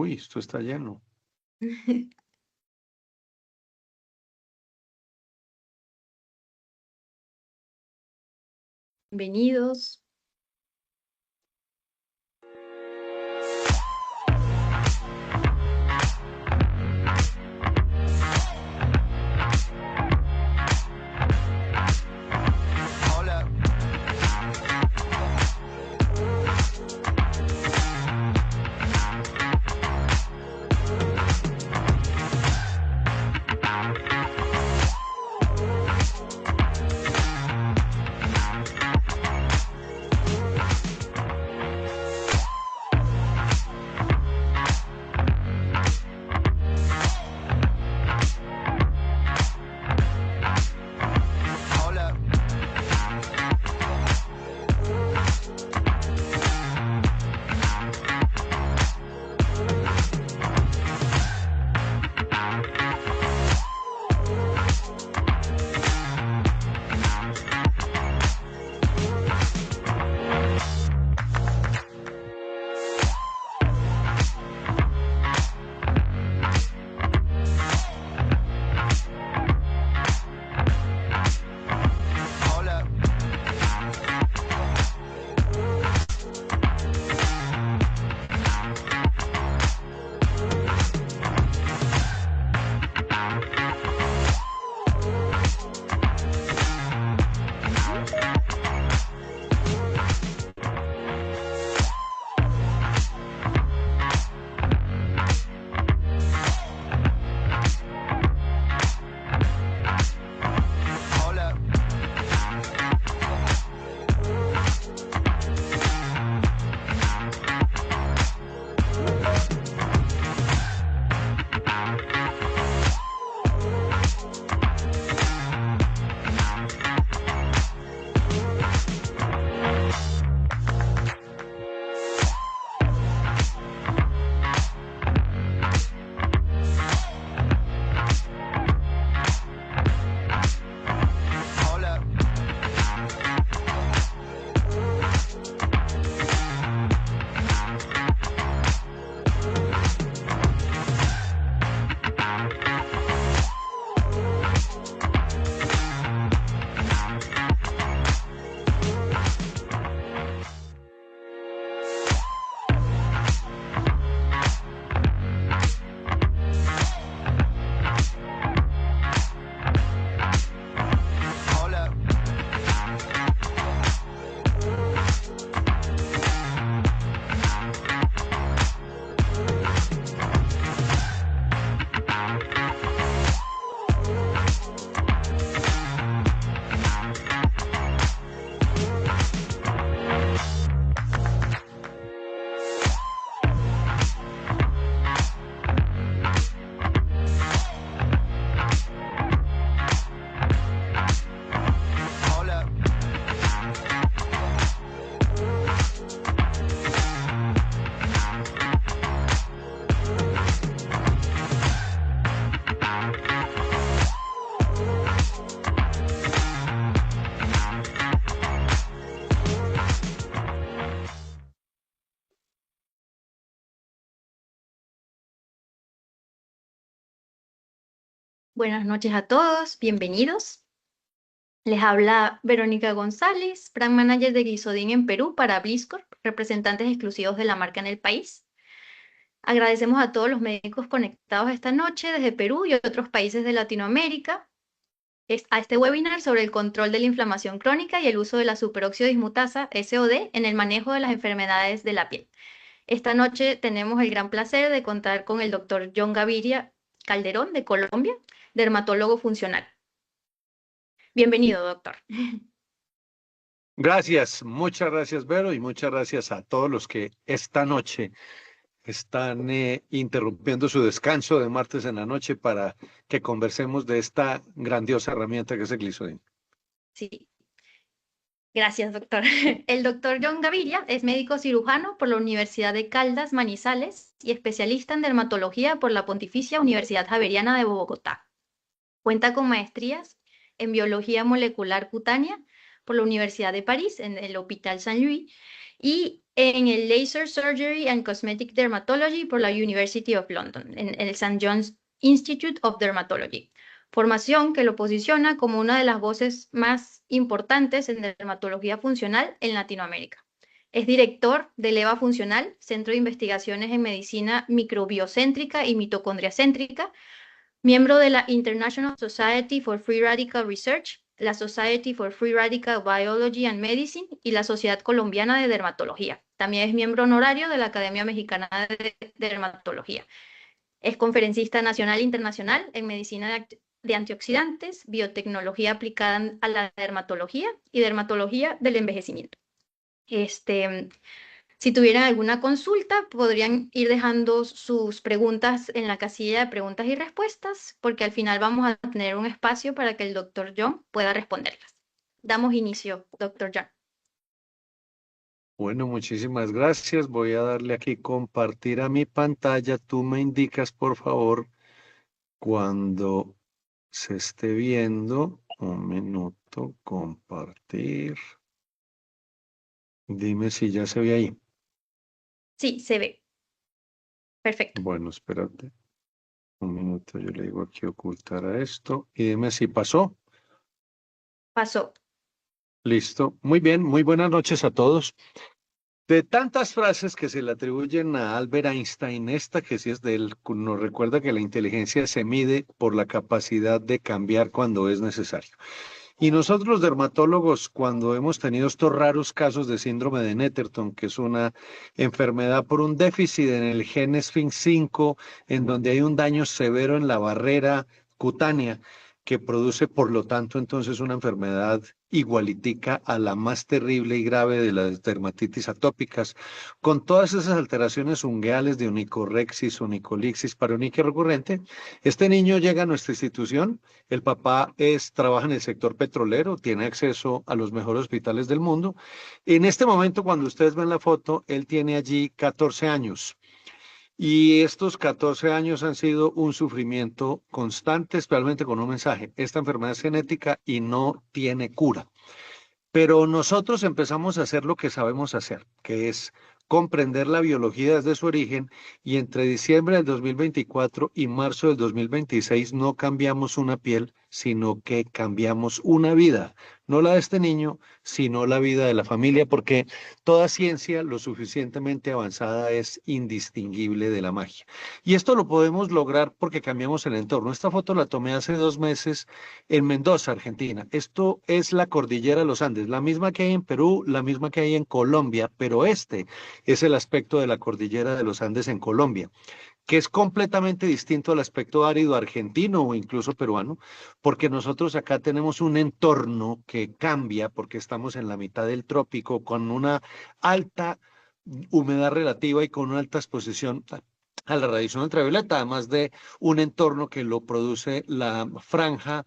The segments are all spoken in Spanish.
Uy, esto está lleno. Bienvenidos. Hola. Hola. Hola. Hola. Hola. Hola. Hola. Buenas noches a todos, bienvenidos. Les habla Verónica González, Brand Manager de Guisodin en Perú para BlizzCorp, representantes exclusivos de la marca en el país. Agradecemos a todos los médicos conectados esta noche desde Perú y otros países de Latinoamérica a este webinar sobre el control de la inflamación crónica y el uso de la superóxido dismutasa, SOD, en el manejo de las enfermedades de la piel. Esta noche tenemos el gran placer de contar con el doctor John Gaviria Calderón de Colombia, dermatólogo funcional. Bienvenido, doctor. Gracias, muchas gracias, Vero, y muchas gracias a todos los que esta noche están interrumpiendo su descanso de martes en la noche para que conversemos de esta grandiosa herramienta que es el Glisodin. Sí, gracias, doctor. El doctor John Gaviria es médico cirujano por la Universidad de Caldas, Manizales y especialista en dermatología por la Pontificia Universidad Javeriana de Bogotá. Cuenta con maestrías en biología molecular cutánea por la Universidad de París, en el Hôpital Saint-Louis, y en el Laser Surgery and Cosmetic Dermatology por la University of London, en el St. John's Institute of Dermatology. Formación que lo posiciona como una de las voces más importantes en dermatología funcional en Latinoamérica. Es director del EVA Funcional, Centro de Investigaciones en Medicina Microbiocéntrica y Mitocondriacéntrica, miembro de la International Society for Free Radical Research, la Society for Free Radical Biology and Medicine y la Sociedad Colombiana de Dermatología. También es miembro honorario de la Academia Mexicana de Dermatología. Es conferencista nacional e internacional en medicina de antioxidantes, biotecnología aplicada a la dermatología y dermatología del envejecimiento. Si tuvieran alguna consulta, podrían ir dejando sus preguntas en la casilla de preguntas y respuestas, porque al final vamos a tener un espacio para que el doctor John pueda responderlas. Damos inicio, doctor John. Bueno, muchísimas gracias. Voy a darle aquí compartir a mi pantalla. Tú me indicas, por favor, cuando se esté viendo. Un minuto, compartir. Dime si ya se ve ahí. Sí, se ve. Perfecto. Bueno, espérate. Un minuto, yo le digo aquí ocultar a esto. Y dime si pasó. Pasó. Listo. Muy bien, muy buenas noches a todos. De tantas frases que se le atribuyen a Albert Einstein, esta que sí es de él, nos recuerda que la inteligencia se mide por la capacidad de cambiar cuando es necesario. Y nosotros los dermatólogos, cuando hemos tenido estos raros casos de síndrome de Netherton, que es una enfermedad por un déficit en el gen SFIN5, en donde hay un daño severo en la barrera cutánea, que produce, por lo tanto, entonces una enfermedad igualitica a la más terrible y grave de las dermatitis atópicas, con todas esas alteraciones ungueales de onicorexis, onicolixis, paroniquia recurrente. Este niño llega a nuestra institución. El papá trabaja en el sector petrolero, tiene acceso a los mejores hospitales del mundo. En este momento, cuando ustedes ven la foto, él tiene allí 14 años. Y estos 14 años han sido un sufrimiento constante, especialmente con un mensaje. Esta enfermedad es genética y no tiene cura. Pero nosotros empezamos a hacer lo que sabemos hacer, que es comprender la biología desde su origen, y entre diciembre del 2024 y marzo del 2026 no cambiamos una piel, sino que cambiamos una vida, no la de este niño, sino la vida de la familia, porque toda ciencia lo suficientemente avanzada es indistinguible de la magia. Y esto lo podemos lograr porque cambiamos el entorno. Esta foto la tomé hace 2 meses en Mendoza, Argentina. Esto es la cordillera de los Andes, la misma que hay en Perú, la misma que hay en Colombia, pero este es el aspecto de la cordillera de los Andes en Colombia, que es completamente distinto al aspecto árido argentino o incluso peruano, porque nosotros acá tenemos un entorno que cambia porque estamos en la mitad del trópico con una alta humedad relativa y con una alta exposición a la radiación ultravioleta, además de un entorno que lo produce la franja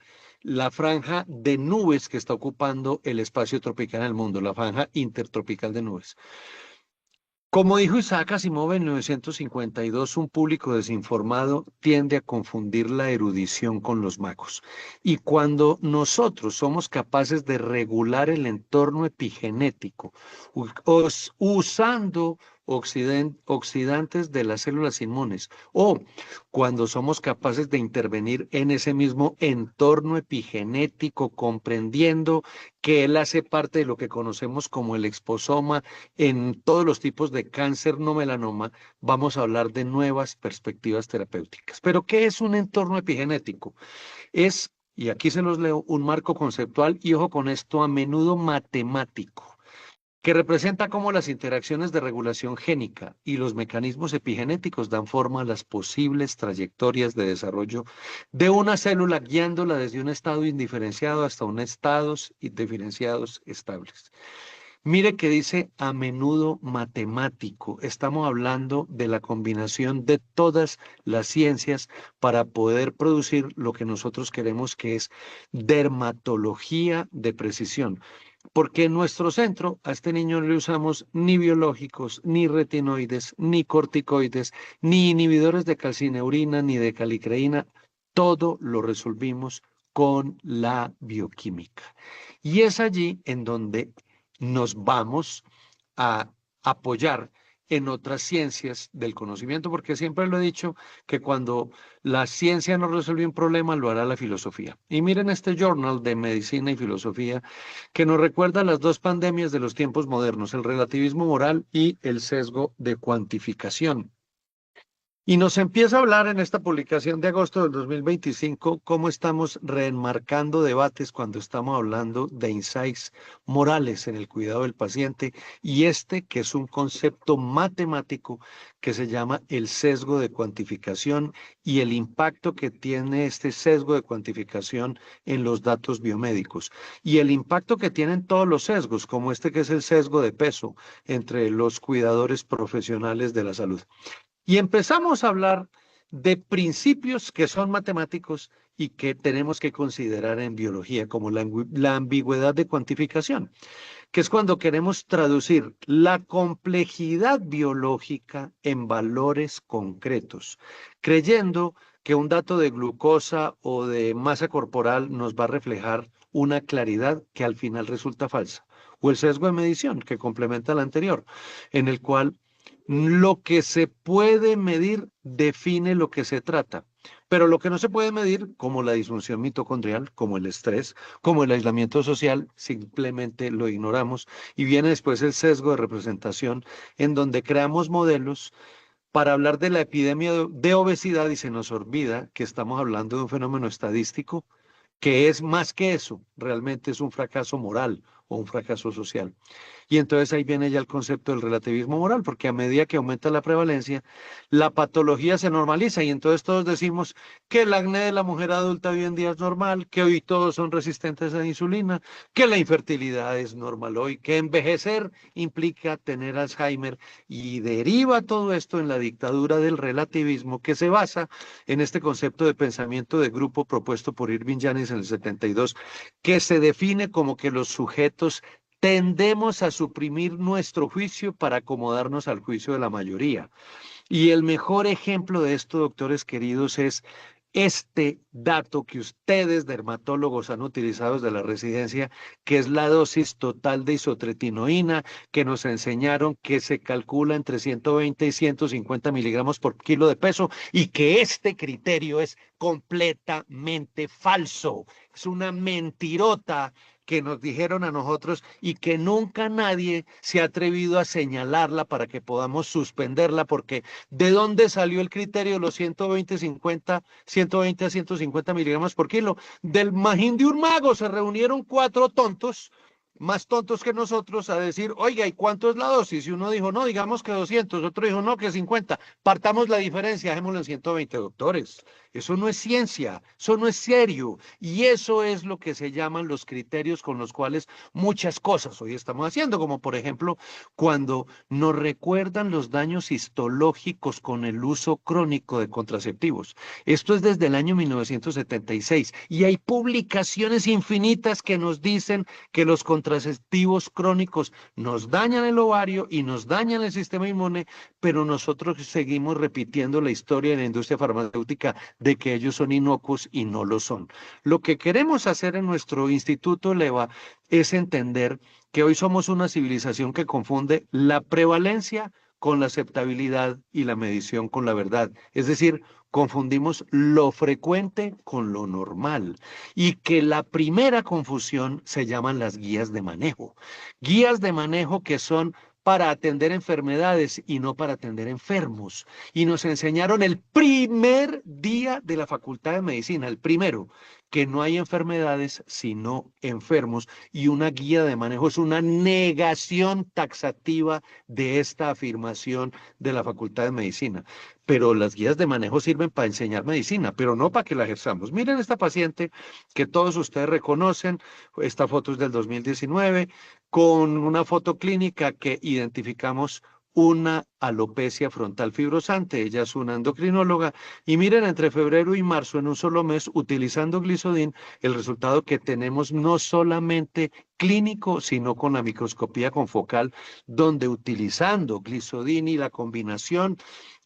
de nubes que está ocupando el espacio tropical en el mundo, la franja intertropical de nubes. Como dijo Isaac Asimov en 1952, un público desinformado tiende a confundir la erudición con los magos. Y cuando nosotros somos capaces de regular el entorno epigenético, usando oxidantes de las células inmunes, o cuando somos capaces de intervenir en ese mismo entorno epigenético, comprendiendo que él hace parte de lo que conocemos como el exposoma, en todos los tipos de cáncer no melanoma, vamos a hablar de nuevas perspectivas terapéuticas. Pero, ¿qué es un entorno epigenético? Es, y aquí se los leo, un marco conceptual, y ojo con esto, a menudo matemático, que representa cómo las interacciones de regulación génica y los mecanismos epigenéticos dan forma a las posibles trayectorias de desarrollo de una célula, guiándola desde un estado indiferenciado hasta un estados diferenciados estables. Mire que dice a menudo matemático. Estamos hablando de la combinación de todas las ciencias para poder producir lo que nosotros queremos, que es dermatología de precisión. Porque en nuestro centro a este niño no le usamos ni biológicos, ni retinoides, ni corticoides, ni inhibidores de calcineurina, ni de calicreína. Todo lo resolvimos con la bioquímica. Y es allí en donde nos vamos a apoyar en otras ciencias del conocimiento, porque siempre lo he dicho que cuando la ciencia no resuelve un problema, lo hará la filosofía. Y miren este journal de medicina y filosofía que nos recuerda las dos pandemias de los tiempos modernos, el relativismo moral y el sesgo de cuantificación. Y nos empieza a hablar en esta publicación de agosto del 2025 cómo estamos reenmarcando debates cuando estamos hablando de insights morales en el cuidado del paciente y este que es un concepto matemático que se llama el sesgo de cuantificación y el impacto que tiene este sesgo de cuantificación en los datos biomédicos y el impacto que tienen todos los sesgos, como este que es el sesgo de peso entre los cuidadores profesionales de la salud. Y empezamos a hablar de principios que son matemáticos y que tenemos que considerar en biología, como la ambigüedad de cuantificación, que es cuando queremos traducir la complejidad biológica en valores concretos, creyendo que un dato de glucosa o de masa corporal nos va a reflejar una claridad que al final resulta falsa, o el sesgo de medición que complementa al anterior, en el cual lo que se puede medir define lo que se trata, pero lo que no se puede medir, como la disfunción mitocondrial, como el estrés, como el aislamiento social, simplemente lo ignoramos y viene después el sesgo de representación en donde creamos modelos para hablar de la epidemia de obesidad y se nos olvida que estamos hablando de un fenómeno estadístico que es más que eso, realmente es un fracaso moral o un fracaso social. Y entonces ahí viene ya el concepto del relativismo moral, porque a medida que aumenta la prevalencia, la patología se normaliza y entonces todos decimos que el acné de la mujer adulta hoy en día es normal, que hoy todos son resistentes a la insulina, que la infertilidad es normal hoy, que envejecer implica tener Alzheimer y deriva todo esto en la dictadura del relativismo que se basa en este concepto de pensamiento de grupo propuesto por Irving Janis en el 72, que se define como que los sujetos tendemos a suprimir nuestro juicio para acomodarnos al juicio de la mayoría. Y el mejor ejemplo de esto, doctores queridos, es este dato que ustedes, dermatólogos, han utilizado desde la residencia, que es la dosis total de isotretinoína, que nos enseñaron que se calcula entre 120 y 150 miligramos por kilo de peso y que este criterio es completamente falso. Es una mentirota que nos dijeron a nosotros y que nunca nadie se ha atrevido a señalarla para que podamos suspenderla, porque ¿de dónde salió el criterio de los 120 a 150 miligramos por kilo? Del magín de un mago, se reunieron cuatro tontos, más tontos que nosotros, a decir, oiga, ¿y cuánto es la dosis? Y uno dijo, no, digamos que 200, otro dijo, no, que 50, partamos la diferencia, dejémoslo en 120, doctores. Eso no es ciencia, eso no es serio, y eso es lo que se llaman los criterios con los cuales muchas cosas hoy estamos haciendo, como por ejemplo, cuando nos recuerdan los daños histológicos con el uso crónico de contraceptivos. Esto es desde el año 1976, y hay publicaciones infinitas que nos dicen que los contraceptivos crónicos nos dañan el ovario y nos dañan el sistema inmune, pero nosotros seguimos repitiendo la historia de la industria farmacéutica de que ellos son inocuos y no lo son. Lo que queremos hacer en nuestro Instituto LEVA es entender que hoy somos una civilización que confunde la prevalencia con la aceptabilidad y la medición con la verdad. Es decir, confundimos lo frecuente con lo normal y que la primera confusión se llaman las guías de manejo. Guías de manejo que son para atender enfermedades y no para atender enfermos. Y nos enseñaron el primer día de la Facultad de Medicina, el primero, que no hay enfermedades sino enfermos. Y una guía de manejo es una negación taxativa de esta afirmación de la Facultad de Medicina. Pero las guías de manejo sirven para enseñar medicina, pero no para que la ejerzamos. Miren esta paciente que todos ustedes reconocen, esta foto es del 2019, con una foto clínica que identificamos una alopecia frontal fibrosante. Ella es una endocrinóloga y miren, entre febrero y marzo, en un solo mes, utilizando Glisodin, el resultado que tenemos no solamente clínico, sino con la microscopía confocal, donde utilizando Glisodin y la combinación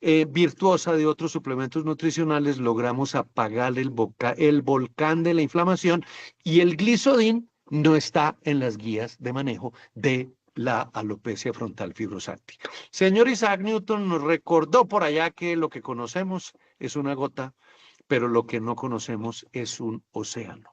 virtuosa de otros suplementos nutricionales, logramos apagar el volcán de la inflamación y el Glisodin no está en las guías de manejo de la alopecia frontal fibrosante. Señor Isaac Newton nos recordó por allá que lo que conocemos es una gota, pero lo que no conocemos es un océano.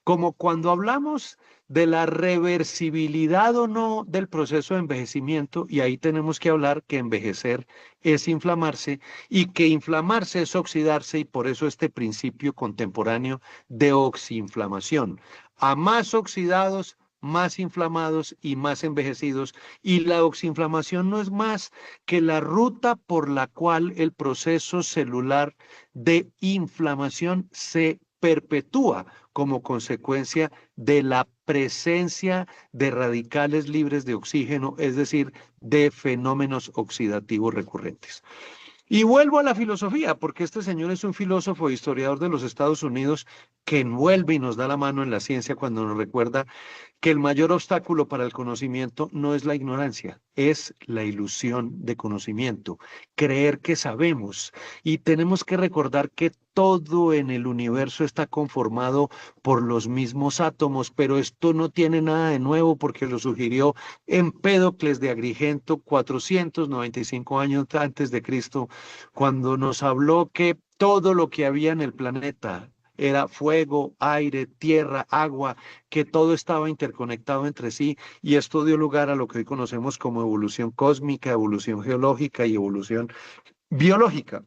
Como cuando hablamos de la reversibilidad o no del proceso de envejecimiento, y ahí tenemos que hablar que envejecer es inflamarse y que inflamarse es oxidarse, y por eso este principio contemporáneo de oxinflamación. A más oxidados, más inflamados y más envejecidos, y la oxinflamación no es más que la ruta por la cual el proceso celular de inflamación se perpetúa como consecuencia de la presencia de radicales libres de oxígeno, es decir, de fenómenos oxidativos recurrentes. Y vuelvo a la filosofía, porque este señor es un filósofo e historiador de los Estados Unidos que envuelve y nos da la mano en la ciencia cuando nos recuerda que el mayor obstáculo para el conocimiento no es la ignorancia, es la ilusión de conocimiento, creer que sabemos. Y tenemos que recordar que todo en el universo está conformado por los mismos átomos, pero esto no tiene nada de nuevo porque lo sugirió Empédocles de Agrigento 495 años antes de Cristo, cuando nos habló que todo lo que había en el planeta era fuego, aire, tierra, agua, que todo estaba interconectado entre sí, y esto dio lugar a lo que hoy conocemos como evolución cósmica, evolución geológica y evolución biológica,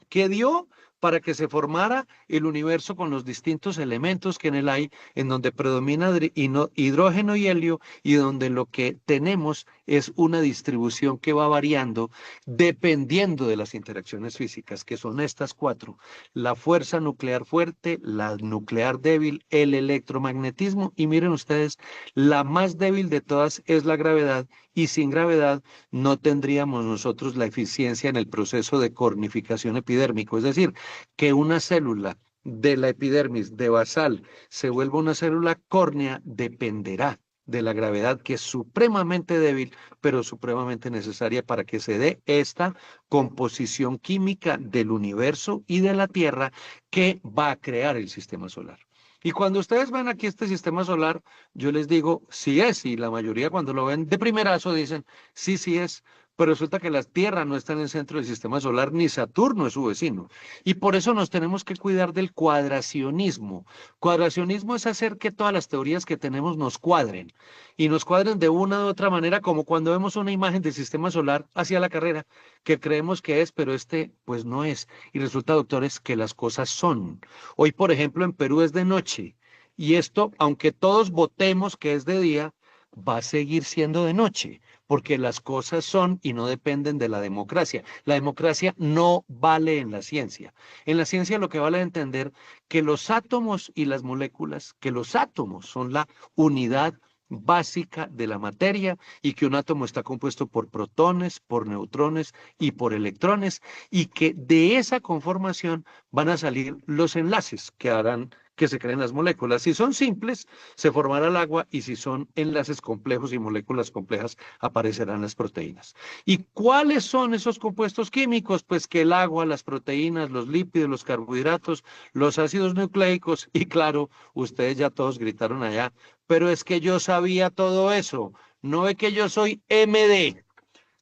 que dio para que se formara el universo con los distintos elementos que en él hay, en donde predomina hidrógeno y helio, y donde lo que tenemos es una distribución que va variando dependiendo de las interacciones físicas, que son estas cuatro: la fuerza nuclear fuerte, la nuclear débil, el electromagnetismo, y miren ustedes, la más débil de todas es la gravedad, y sin gravedad no tendríamos nosotros la eficiencia en el proceso de cornificación epidérmico, es decir, que una célula de la epidermis de basal se vuelva una célula córnea dependerá de la gravedad, que es supremamente débil, pero supremamente necesaria para que se dé esta composición química del universo y de la Tierra que va a crear el sistema solar. Y cuando ustedes ven aquí este sistema solar, yo les digo, sí es, y la mayoría cuando lo ven de primerazo dicen, sí, sí es, pero resulta que la Tierra no está en el centro del sistema solar, ni Saturno es su vecino. Y por eso nos tenemos que cuidar del cuadracionismo. Cuadracionismo es hacer que todas las teorías que tenemos nos cuadren, y nos cuadren de una u otra manera, como cuando vemos una imagen del sistema solar hacia la carrera, que creemos que es, pero este pues no es. Y resulta, doctores, que las cosas son. Hoy, por ejemplo, en Perú es de noche, y esto, aunque todos votemos que es de día, va a seguir siendo de noche, porque las cosas son y no dependen de la democracia. La democracia no vale en la ciencia. En la ciencia lo que vale es entender que los átomos y las moléculas, que los átomos son la unidad básica de la materia, y que un átomo está compuesto por protones, por neutrones y por electrones, y que de esa conformación van a salir los enlaces que harán que se creen las moléculas. Si son simples, se formará el agua, y si son enlaces complejos y moléculas complejas, aparecerán las proteínas. ¿Y cuáles son esos compuestos químicos? Pues que el agua, las proteínas, los lípidos, los carbohidratos, los ácidos nucleicos, y claro, ustedes ya todos gritaron allá, pero es que yo sabía todo eso. ¿No ve que yo soy MD?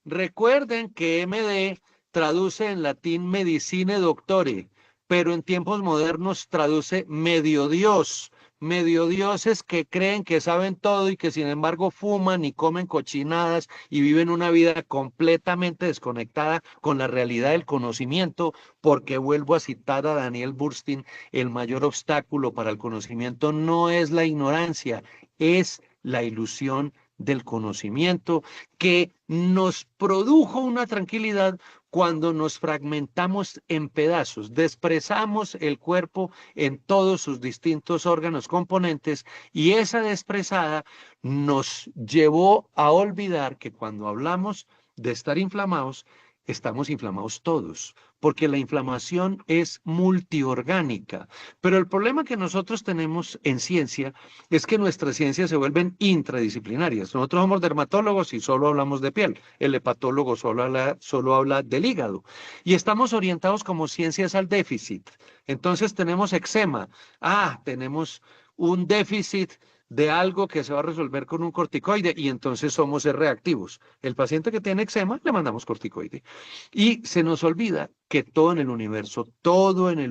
Recuerden que MD traduce en latín medicine doctore, pero en tiempos modernos traduce medio Dios. Medio dioses que creen que saben todo y que sin embargo fuman y comen cochinadas y viven una vida completamente desconectada con la realidad del conocimiento, porque vuelvo a citar a Daniel Bernstein, el mayor obstáculo para el conocimiento no es la ignorancia, es la ilusión del conocimiento, que nos produjo una tranquilidad cuando nos fragmentamos en pedazos, desprezamos el cuerpo en todos sus distintos órganos componentes, y esa desprezada nos llevó a olvidar que cuando hablamos de estar inflamados, estamos inflamados todos, porque la inflamación es multiorgánica. Pero el problema que nosotros tenemos en ciencia es que nuestras ciencias se vuelven intradisciplinarias. Nosotros somos dermatólogos y solo hablamos de piel. El hepatólogo solo habla del hígado. Y estamos orientados como ciencias al déficit. Entonces tenemos eczema. Tenemos un déficit de algo que se va a resolver con un corticoide y entonces somos reactivos. El paciente que tiene eczema, le mandamos corticoide. Y se nos olvida que todo en el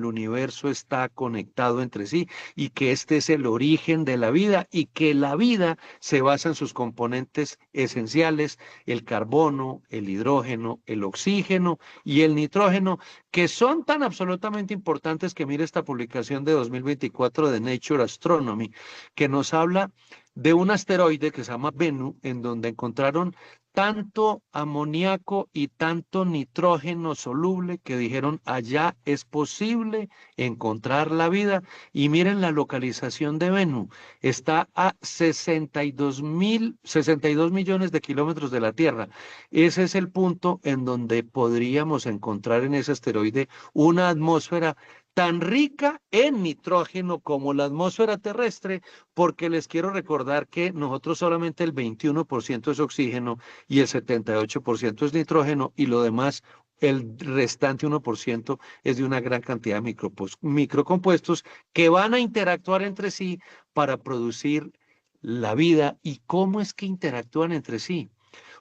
universo está conectado entre sí y que este es el origen de la vida y que la vida se basa en sus componentes esenciales, el carbono, el hidrógeno, el oxígeno y el nitrógeno, que son tan absolutamente importantes que mire esta publicación de 2024 de Nature Astronomy, que nos habla de un asteroide que se llama Bennu, en donde encontraron tanto amoníaco y tanto nitrógeno soluble que dijeron allá es posible encontrar la vida. Y miren la localización de Bennu, está a 62 millones de kilómetros de la Tierra. Ese es el punto en donde podríamos encontrar en ese asteroide una atmósfera tan rica en nitrógeno como la atmósfera terrestre, porque les quiero recordar que nosotros solamente el 21% es oxígeno y el 78% es nitrógeno y lo demás, el restante 1% es de una gran cantidad de microcompuestos que van a interactuar entre sí para producir la vida. ¿Y cómo es que interactúan entre sí?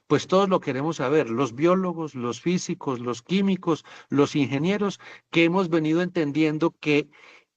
Pues todos lo queremos saber, los biólogos, los físicos, los químicos, los ingenieros, que hemos venido entendiendo que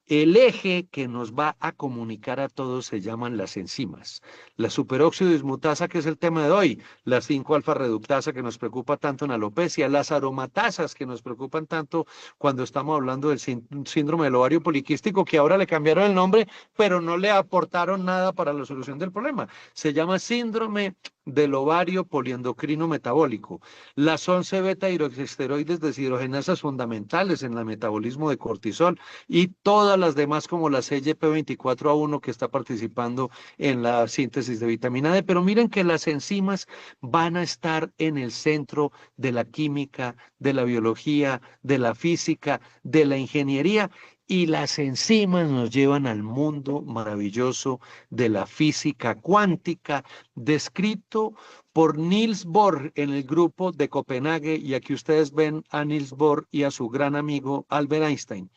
el eje que nos va a comunicar a todos se llaman las enzimas. La superóxido dismutasa, que es el tema de hoy, la 5-alfa reductasa, que nos preocupa tanto en alopecia, las aromatasas, que nos preocupan tanto cuando estamos hablando del síndrome del ovario poliquístico, que ahora le cambiaron el nombre, pero no le aportaron nada para la solución del problema. Se llama síndrome del ovario poliendocrino metabólico. Las 11 beta hidroxisteroides deshidrogenasas fundamentales en el metabolismo de cortisol y todas las demás como la CYP24A1 que está participando en la síntesis de vitamina D. Pero miren que las enzimas van a estar en el centro de la química, de la biología, de la física, de la ingeniería. Y las enzimas nos llevan al mundo maravilloso de la física cuántica, descrito por Niels Bohr en el grupo de Copenhague, y aquí ustedes ven a Niels Bohr y a su gran amigo Albert Einstein.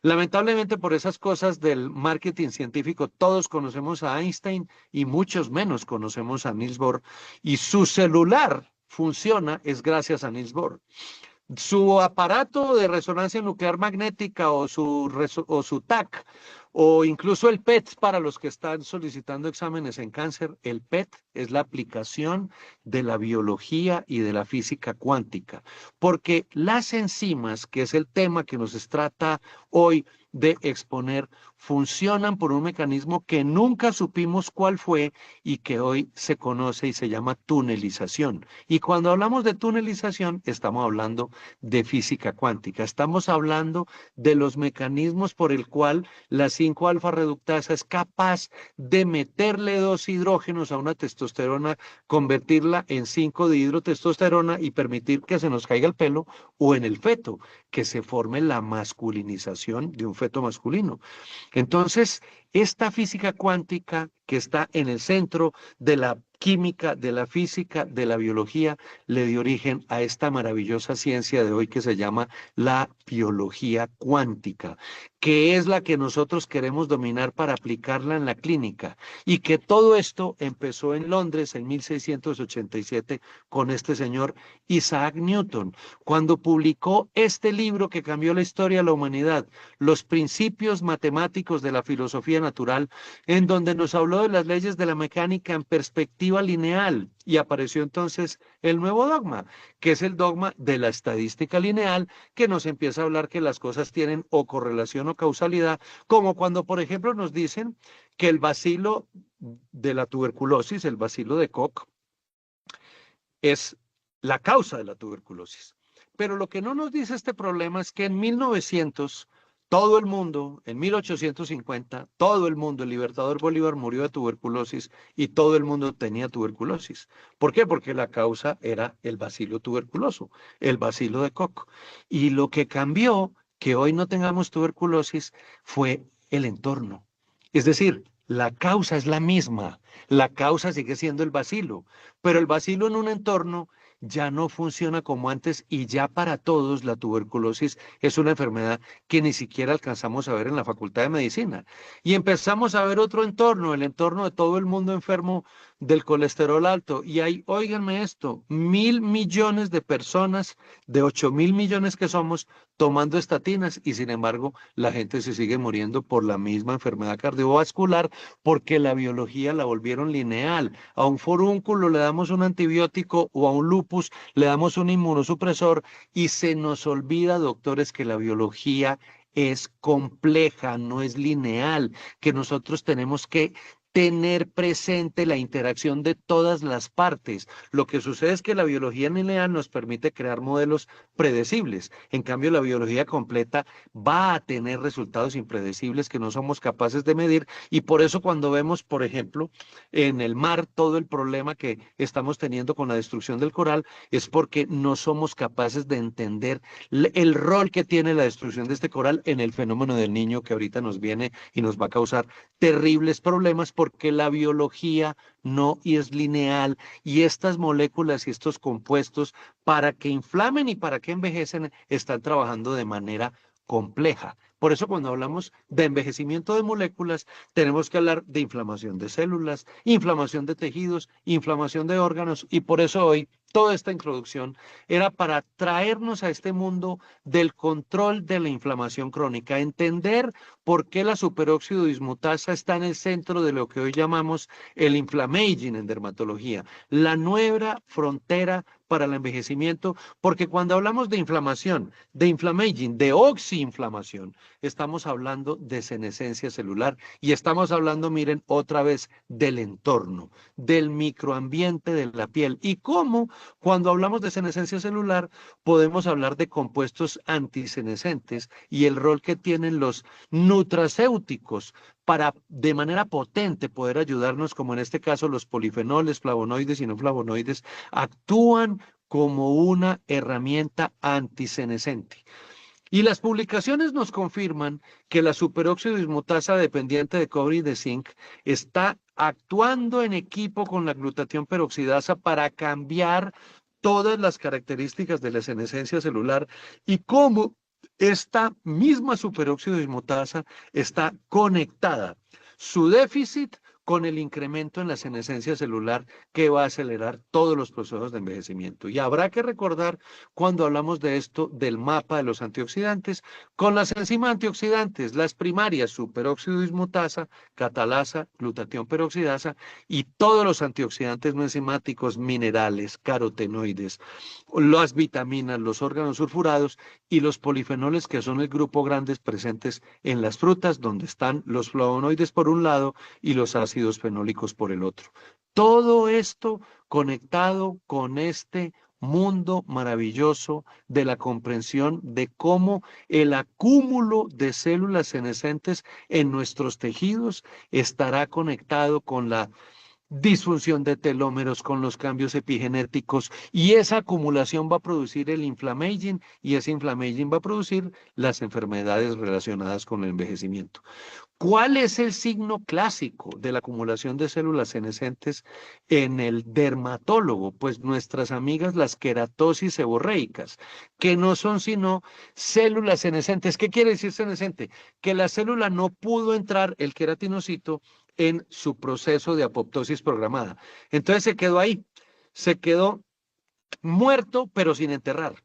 Lamentablemente por esas cosas del marketing científico, todos conocemos a Einstein y muchos menos conocemos a Niels Bohr, y su celular funciona es gracias a Niels Bohr. Su aparato de resonancia nuclear magnética o su TAC o incluso el PET para los que están solicitando exámenes en cáncer, el PET es la aplicación de la biología y de la física cuántica, porque las enzimas, que es el tema que nos trata hoy de exponer, funcionan por un mecanismo que nunca supimos cuál fue y que hoy se conoce y se llama tunelización. Y cuando hablamos de tunelización, estamos hablando de física cuántica, estamos hablando de los mecanismos por el cual la 5-alfa reductasa es capaz de meterle 2 hidrógenos a una testosterona, convertirla en 5 dihidrotestosterona y permitir que se nos caiga el pelo, o en el feto, que se forme la masculinización de un feto masculino. Entonces, esta física cuántica que está en el centro de la química, de la física, de la biología, le dio origen a esta maravillosa ciencia de hoy que se llama la biología cuántica, que es la que nosotros queremos dominar para aplicarla en la clínica. Y que todo esto empezó en Londres en 1687 con este señor Isaac Newton, cuando publicó este libro que cambió la historia de la humanidad, Los principios matemáticos de la filosofía natural, en donde nos habló de las leyes de la mecánica en perspectiva lineal, y apareció entonces el nuevo dogma, que es el dogma de la estadística lineal, que nos empieza a hablar que las cosas tienen o correlación o causalidad, como cuando, por ejemplo, nos dicen que el bacilo de la tuberculosis, el bacilo de Koch, es la causa de la tuberculosis. Pero lo que no nos dice este problema es que en 1900 todo el mundo, en 1850, todo el mundo, el libertador Bolívar murió de tuberculosis y todo el mundo tenía tuberculosis. ¿Por qué? Porque la causa era el bacilo tuberculoso, el bacilo de Koch. Y lo que cambió que hoy no tengamos tuberculosis fue el entorno. Es decir, la causa es la misma, la causa sigue siendo el bacilo, pero el bacilo en un entorno ya no funciona como antes y ya para todos la tuberculosis es una enfermedad que ni siquiera alcanzamos a ver en la Facultad de Medicina. Y empezamos a ver otro entorno, el entorno de todo el mundo enfermo del colesterol alto. Y hay, óiganme esto, 1.000 millones de personas, de 8.000 millones que somos, tomando estatinas y sin embargo la gente se sigue muriendo por la misma enfermedad cardiovascular porque la biología la volvieron lineal. A un forúnculo le damos un antibiótico o a un lupus le damos un inmunosupresor y se nos olvida, doctores, que la biología es compleja, no es lineal, que nosotros tenemos que tener presente la interacción de todas las partes. Lo que sucede es que la biología lineal nos permite crear modelos predecibles. En cambio, la biología completa va a tener resultados impredecibles que no somos capaces de medir y por eso cuando vemos, por ejemplo, en el mar todo el problema que estamos teniendo con la destrucción del coral es porque no somos capaces de entender el rol que tiene la destrucción de este coral en el fenómeno del niño que ahorita nos viene y nos va a causar terribles problemas porque la biología no es lineal y estas moléculas y estos compuestos para que inflamen y para que envejecen están trabajando de manera compleja. Por eso cuando hablamos de envejecimiento de moléculas, tenemos que hablar de inflamación de células, inflamación de tejidos, inflamación de órganos y por eso hoy toda esta introducción era para traernos a este mundo del control de la inflamación crónica, entender por qué la superóxido dismutasa está en el centro de lo que hoy llamamos el inflammaging en dermatología, la nueva frontera para el envejecimiento, porque cuando hablamos de inflamación, de inflammaging, de oxiinflamación, estamos hablando de senescencia celular y estamos hablando, miren, otra vez del entorno, del microambiente de la piel y cómo cuando hablamos de senescencia celular podemos hablar de compuestos antisenescentes y el rol que tienen los nutracéuticos para de manera potente poder ayudarnos, como en este caso los polifenoles, flavonoides y no flavonoides, actúan como una herramienta antisenescente. Y las publicaciones nos confirman que la superóxido dismutasa dependiente de cobre y de zinc está actuando en equipo con la glutatión peroxidasa para cambiar todas las características de la senescencia celular y cómo esta misma superóxido dismutasa está conectada. Su déficit con el incremento en la senescencia celular que va a acelerar todos los procesos de envejecimiento. Y habrá que recordar cuando hablamos de esto del mapa de los antioxidantes, con las enzimas antioxidantes, las primarias, superóxido dismutasa, catalasa, glutatión peroxidasa y todos los antioxidantes no enzimáticos, minerales, carotenoides, las vitaminas, los órganos sulfurados y los polifenoles que son el grupo grandes presentes en las frutas donde están los flavonoides por un lado y los ácidos fenólicos por el otro. Todo esto conectado con este mundo maravilloso de la comprensión de cómo el acúmulo de células senescentes en nuestros tejidos estará conectado con la disfunción de telómeros con los cambios epigenéticos y esa acumulación va a producir el inflammaging y ese inflammaging va a producir las enfermedades relacionadas con el envejecimiento. ¿Cuál es el signo clásico de la acumulación de células senescentes en el dermatólogo? Pues nuestras amigas las queratosis seborreicas, que no son sino células senescentes. ¿Qué quiere decir senescente? Que la célula no pudo entrar, el queratinocito, en su proceso de apoptosis programada. Entonces se quedó ahí, se quedó muerto pero sin enterrar.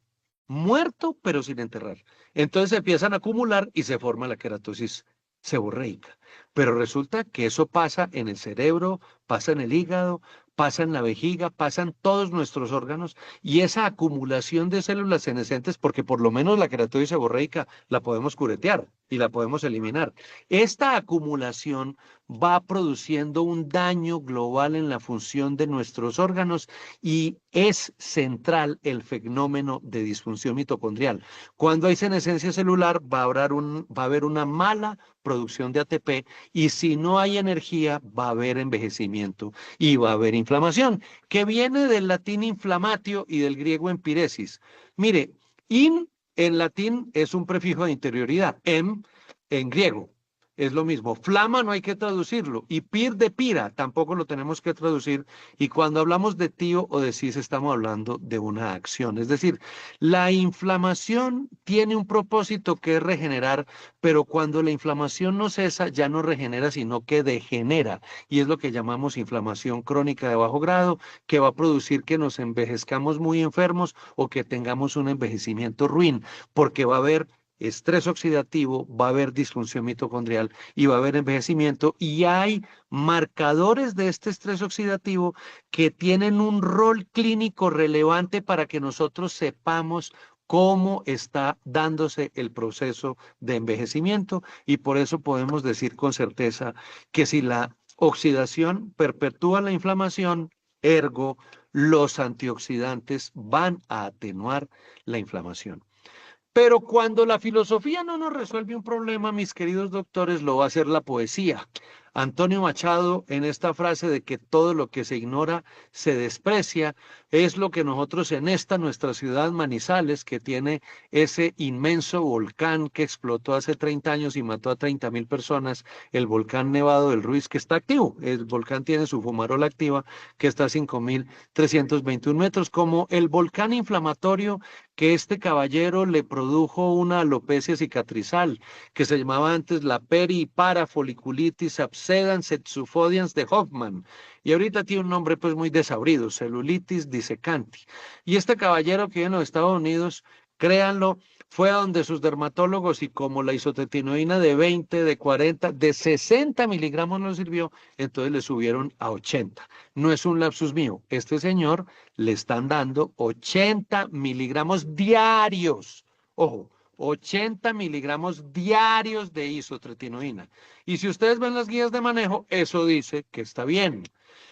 Muerto pero sin enterrar. Entonces se empiezan a acumular y se forma la queratosis seborreica. Pero resulta que eso pasa en el cerebro, pasa en el hígado, pasa en la vejiga, pasa en todos nuestros órganos y esa acumulación de células senescentes, porque por lo menos la queratosis seborreica la podemos curetear y la podemos eliminar. Esta acumulación va produciendo un daño global en la función de nuestros órganos y es central el fenómeno de disfunción mitocondrial. Cuando hay senescencia celular va a haber una mala producción de ATP y si no hay energía va a haber envejecimiento y va a haber inflamación, que viene del latín inflamatio y del griego empiresis. Mire, in en latín es un prefijo de interioridad, en griego. es lo mismo. Flama no hay que traducirlo. Y pir de pira tampoco lo tenemos que traducir. Y cuando hablamos de tío o de cis estamos hablando de una acción. Es decir, la inflamación tiene un propósito que es regenerar, pero cuando la inflamación no cesa, ya no regenera, sino que degenera. Y es lo que llamamos inflamación crónica de bajo grado, que va a producir que nos envejezcamos muy enfermos o que tengamos un envejecimiento ruin, porque va a haber estrés oxidativo, va a haber disfunción mitocondrial y va a haber envejecimiento. Y hay marcadores de este estrés oxidativo que tienen un rol clínico relevante para que nosotros sepamos cómo está dándose el proceso de envejecimiento y por eso podemos decir con certeza que si la oxidación perpetúa la inflamación, ergo, los antioxidantes van a atenuar la inflamación. Pero cuando la filosofía no nos resuelve un problema, mis queridos doctores, lo va a hacer la poesía. Antonio Machado, en esta frase de que todo lo que se ignora se desprecia, es lo que nosotros en esta nuestra ciudad Manizales, que tiene ese inmenso volcán que explotó hace 30 años y mató a 30.000 personas, el volcán Nevado del Ruiz, que está activo. El volcán tiene su fumarola activa, que está a 5.321 metros, como el volcán inflamatorio que este caballero le produjo una alopecia cicatrizal, que se llamaba antes la periparafoliculitis abscedans exufodians de Hoffman, y ahorita tiene un nombre pues muy desabrido, celulitis dissecanti. Y este caballero que vive en los Estados Unidos, créanlo, fue a donde sus dermatólogos y como la isotretinoína de 20, de 40, de 60 miligramos no sirvió, entonces le subieron a 80. No es un lapsus mío, este señor le están dando 80 miligramos diarios. Ojo, 80 miligramos diarios de isotretinoína. Y si ustedes ven las guías de manejo, eso dice que está bien.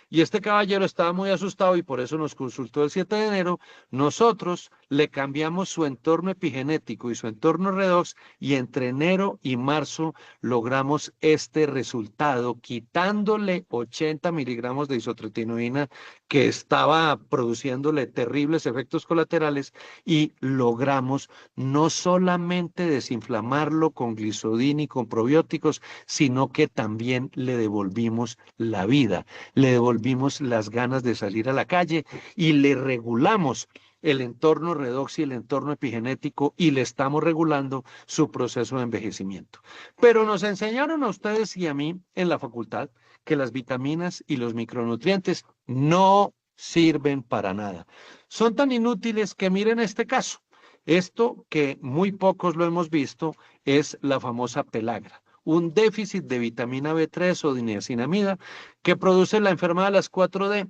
Y este caballero estaba muy asustado y por eso nos consultó el 7 de enero. Nosotros le cambiamos su entorno epigenético y su entorno redox y entre enero y marzo logramos este resultado, quitándole 80 miligramos de isotretinoína que estaba produciéndole terribles efectos colaterales y logramos no solamente desinflamarlo con glicodina y con probióticos, sino que también le devolvimos la vida, le devolvimos las ganas de salir a la calle y le regulamos el entorno redox y el entorno epigenético y le estamos regulando su proceso de envejecimiento. Pero nos enseñaron a ustedes y a mí en la facultad que las vitaminas y los micronutrientes no sirven para nada. Son tan inútiles que miren este caso. Esto que muy pocos lo hemos visto es la famosa pelagra, un déficit de vitamina B3 o de niacinamida que produce la enfermedad de las 4D,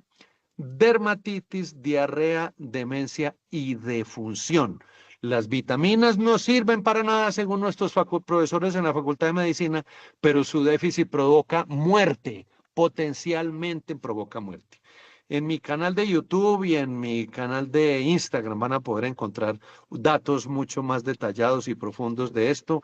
dermatitis, diarrea, demencia y defunción. Las vitaminas no sirven para nada según nuestros profesores en la Facultad de Medicina, pero su déficit provoca muerte, potencialmente provoca muerte. En mi canal de YouTube y en mi canal de Instagram van a poder encontrar datos mucho más detallados y profundos de esto,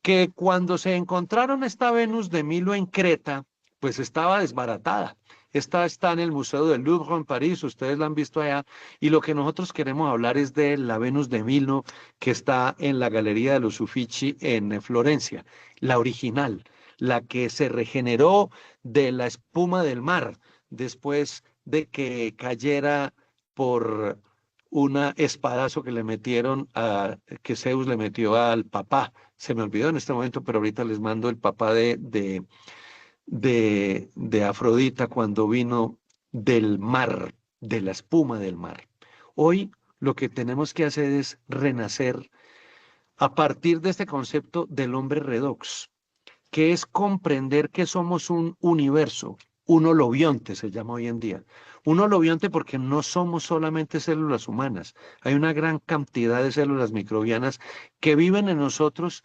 que cuando se encontraron esta Venus de Milo en Creta, pues estaba desbaratada. Esta está en el Museo del Louvre en París, ustedes la han visto allá, y lo que nosotros queremos hablar es de la Venus de Milo que está en la Galería de los Uffizi en Florencia, la original, la que se regeneró de la espuma del mar después de que cayera por un espadazo que le metieron que Zeus le metió al papá. Se me olvidó en este momento, pero ahorita les mando el papá de Afrodita cuando vino del mar, de la espuma del mar. Hoy lo que tenemos que hacer es renacer a partir de este concepto del hombre redox, que es comprender que somos un universo, un holobionte se llama hoy en día. Un holobionte porque no somos solamente células humanas, hay una gran cantidad de células microbianas que viven en nosotros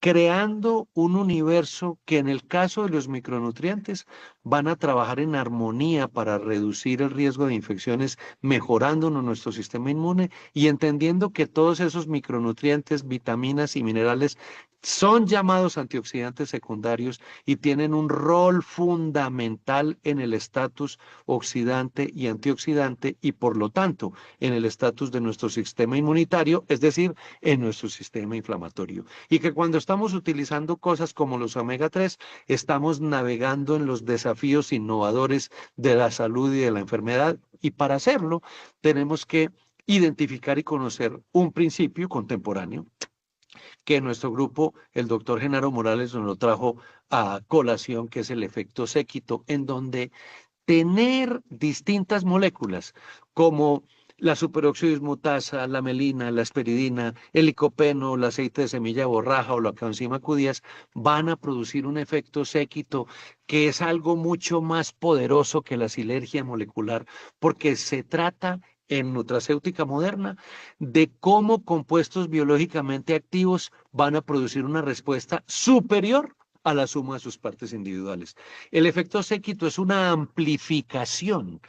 creando un universo que en el caso de los micronutrientes van a trabajar en armonía para reducir el riesgo de infecciones, mejorando nuestro sistema inmune y entendiendo que todos esos micronutrientes, vitaminas y minerales Son llamados antioxidantes secundarios y tienen un rol fundamental en el estatus oxidante y antioxidante y por lo tanto en el estatus de nuestro sistema inmunitario, es decir, en nuestro sistema inflamatorio. Y que cuando estamos utilizando cosas como los omega 3, estamos navegando en los desafíos innovadores de la salud y de la enfermedad. Y para hacerlo tenemos que identificar y conocer un principio contemporáneo que en nuestro grupo el doctor Genaro Morales nos lo trajo a colación, que es el efecto séquito, en donde tener distintas moléculas como la superóxido dismutasa, la melina, la esperidina, el licopeno, el aceite de semilla de borraja o la coenzima Q10 van a producir un efecto séquito que es algo mucho más poderoso que la sinergia molecular, porque se trata en nutracéutica moderna de cómo compuestos biológicamente activos van a producir una respuesta superior a la suma de sus partes individuales. El efecto séquito es una amplificación